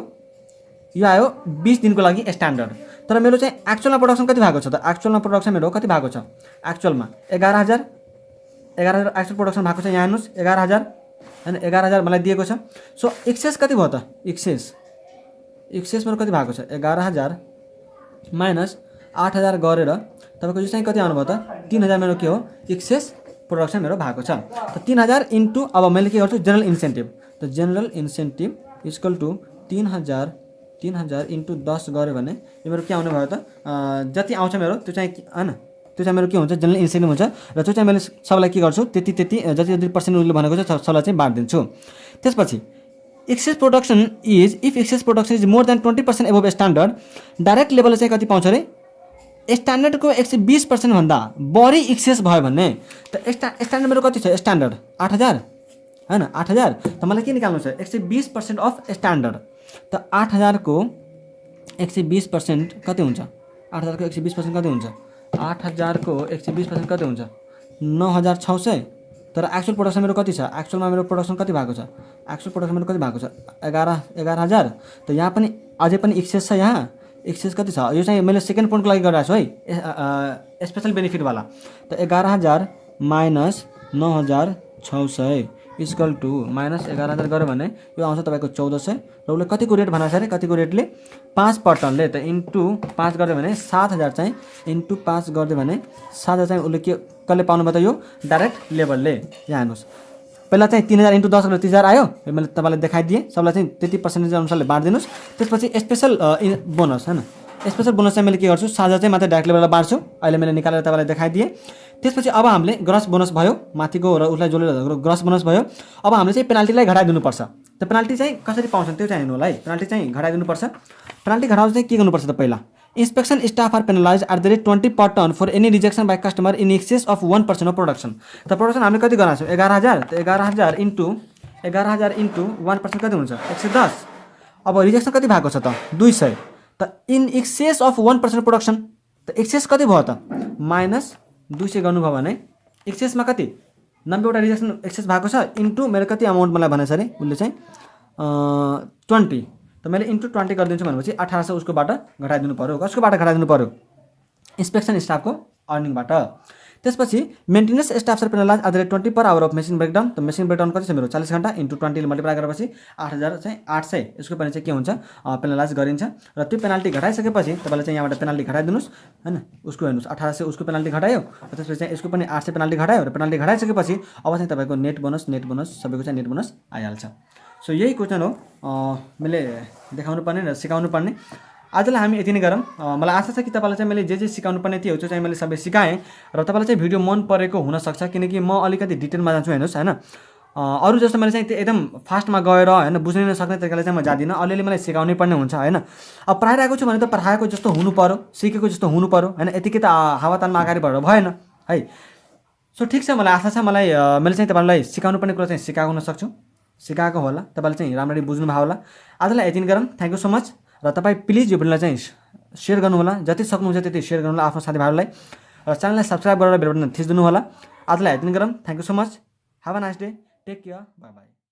यो आयो 20 दिनको लागि स्ट्यान्डर्ड। तर मेरो चाहिँ एक्चुअलमा प्रोडक्सन कति भएको छ त, एक्चुअलमा प्रोडक्सन मेरो कति भएको छ, एक्चुअलमा 11,000 एक्चुअल प्रोडक्सन भएको छ। यहाँ हेर्नुहोस् 11,000 होइन, 11,000 मलाई दिएको छ। सो एक्सेस कति भयो त, एक्सेस मेरो कति भएको छ, 11,000 माइनस 8,000 गरेर तपाईँको यो चाहिँ कति आउनुभयो त, 3,000 मेरो के हो एक्सेस प्रोडक्सन मेरो भएको छ। त 3,000 इन्टु अब मैले के गर्छु जनरल इन्सेन्टिभ। त general incentive equal to 3,000 into 10 गऱ्यो भने यो मेरो के आउने भयो त, जति आउँछ मेरो त्यो चाहिँ होइन, त्यो चाहिँ मेरो के हुन्छ जनरल इन्सेन्टिभ हुन्छ। र त्यो चाहिँ मैले सबलाई के गर्छु त्यति जति पर्सेन्ट उसले भनेको छ सबलाई चाहिँ बाँडिदिन्छु। त्यसपछि excess production is more than 20% above standard, direct लेभलले चाहिँ कति पाउँछ अरे, स्ट्यान्डर्डको 120% भन्दा बढी एक्सेस भयो भने त स्ट्यान्डर्ड मेरो कति छ, स्ट्यान्डर्ड 8,000 होइन, 8,000। त मलाई के निकाल्नु छ, 120% अफ स्ट्यान्डर्ड। त 8,000 को 120% कति हुन्छ, 8,000 को 120% कति हुन्छ, 8,000 को 120% कति हुन्छ, 9,600। तर एक्चुअल प्रोडक्सन मेरो कति छ, एक्चुअलमा मेरो प्रोडक्सन कति भएको छ, एक्चुअल प्रोडक्सन मेरो कति भएको छ 11,000। त यहाँ पनि अझै पनि एक्सेस छ, यहाँ एक्सेस कति छ, यो चाहिँ मैले सेकेन्ड पोइन्टको लागि गरिरहेको छु है, स्पेसल बेनिफिटवाला। त 11,000 माइनस 9,600 इक्वल टू माइनस 11,000 गऱ्यो भने यो आउँछ तपाईँको 1,400। र उसले कतिको रेट भनेको छ अरे, कतिको रेटले 5 पर टनले। त इन्टु 5 गर्यो भने 7,000 चाहिँ इन्टु 5 गरिदियो भने 7,000 चाहिँ उसले के कसले पाउनु भयो त, यो डाइरेक्ट लेभलले। यहाँ हेर्नुहोस् पहिला चाहिँ 3,000 इन्टु 10 गरेर 30,000 आयो, मैले तपाईँलाई देखाइदिएँ। सबलाई चाहिँ त्यति पर्सेन्टेज अनुसारले बाँडिदिनुहोस्। त्यसपछि स्पेसल बोनस होइन, स्पेसल बोनस चाहिँ मैले के गर्छु 7,000 चाहिँ मात्रै डाइरेक्ट लेभललाई बाँड्छु, अहिले मैले निकालेर तपाईँलाई देखाइदिएँ। त्यसपछि अब हामीले ग्रस बोनस भयो माथिको र उसलाई जोडेर ग्रस बोनस भयो। अब हामीले चाहिँ पेनाल्टीलाई घटाइदिनुपर्छ। त पेनाल्टी चाहिँ कसरी पाउँछ त्यो चाहिँ हेर्नु होला है, पेनाल्टी चाहिँ घटाइदिनुपर्छ। पेनाल्टी घटाउँदा चाहिँ के गर्नुपर्छ त, पहिला inspection staff are penalise at the rate 20 per ton for any rejection by customer in excess of 1% of production. त प्रोडक्सन हामीले कति गराएको छौँ 11,000। त 11,000 इन्टु 1% कति हुन्छ 110। अब रिजेक्सन कति भएको छ त 200। त इन एक्सेस अफ 1% प्रोडक्सन, त एक्सेस कति भयो त माइनस 200 गर्नुभयो भने एक्सेसमा कति 90वटा रिजेक्सन एक्सेस भएको छ इन्टु मेरो कति अमाउन्ट मलाई भनेछ अरे उसले चाहिँ 20। त मैले इन्टु 20 गरिदिन्छु भनेपछि 1800 उसकोबाट घटाइदिनु पर्यो। कसकोबाट घटाइदिनु पर्यो, इन्सपेक्सन स्टाफको अर्निङबाट। त्यसपछि maintenance staff sir penalise at the rate 20 per hour of machine breakdown. त मेसिन ब्रेकडाउन कति छ मेरो 40 घन्टा इन्टु 20 ले मल्टिप्लाई गरेपछि 8,000 चाहिँ 800 यसको पनि चाहिँ के हुन्छ पेनलाइज गरिन्छ। र त्यो पेनाल्टी घटाइसकेपछि तपाईँले चाहिँ यहाँबाट पेनाल्टी घटाइदिनुहोस् होइन। उसको हेर्नुहोस् 1800 उसको पेनाल्टी घटायो, त्यसपछि चाहिँ यसको पनि 800 पेनाल्टी घटायो। र पेनाल्टी घटाइसकेपछि अब चाहिँ तपाईँको नेट बोनस सबैको चाहिँ नेट बोनस आइहाल्छ। सो यही क्वेसन हो मैले देखाउनु पर्ने र सिकाउनु पर्ने। आजलाई हामी यति नै गरौँ। मलाई आशा छ कि तपाईँलाई चाहिँ मैले जे सिकाउनु पर्ने थियो त्यो चाहिँ मैले सबै सिकाएँ र तपाईँलाई चाहिँ भिडियो मन परेको हुनसक्छ, किनकि म अलिकति डिटेलमा जान्छु हेर्नुहोस् होइन। अरू जस्तो मैले चाहिँ एकदम फास्टमा गएर होइन बुझ्नै नसक्ने तरिकाले चाहिँ म जाँदिनँ, अलिअलि मलाई सिकाउनै पर्ने हुन्छ होइन। अब पढाइरहेको छु भने त पढाएको जस्तो हुनु पऱ्यो, सिकेको जस्तो हुनु पऱ्यो होइन, यतिकै त हावातालमा अगाडि बढेर भएन है। सो ठिक छ, मलाई आशा छ मैले मैले चाहिँ तपाईँलाई सिकाउनु पर्ने कुरा चाहिँ सिकाएको हुनसक्छु, सिकाएको होला, तपाईँले चाहिँ राम्ररी बुझ्नु भयो होला। आजलाई यति नै गरौँ। Thank you so much. र तपाईँ प्लिज यो भिडियोलाई चाहिँ सेयर गर्नुहोला, जति सक्नुहुन्छ त्यति सेयर गर्नुहोला आफ्नो साथीभाइहरूलाई, र च्यानललाई सब्सक्राइब गरेर बेल बटन थिचिदिनु होला। आजलाई यति नै गरौँ। Thank you so much. Have a nice day. Take care. Bye by.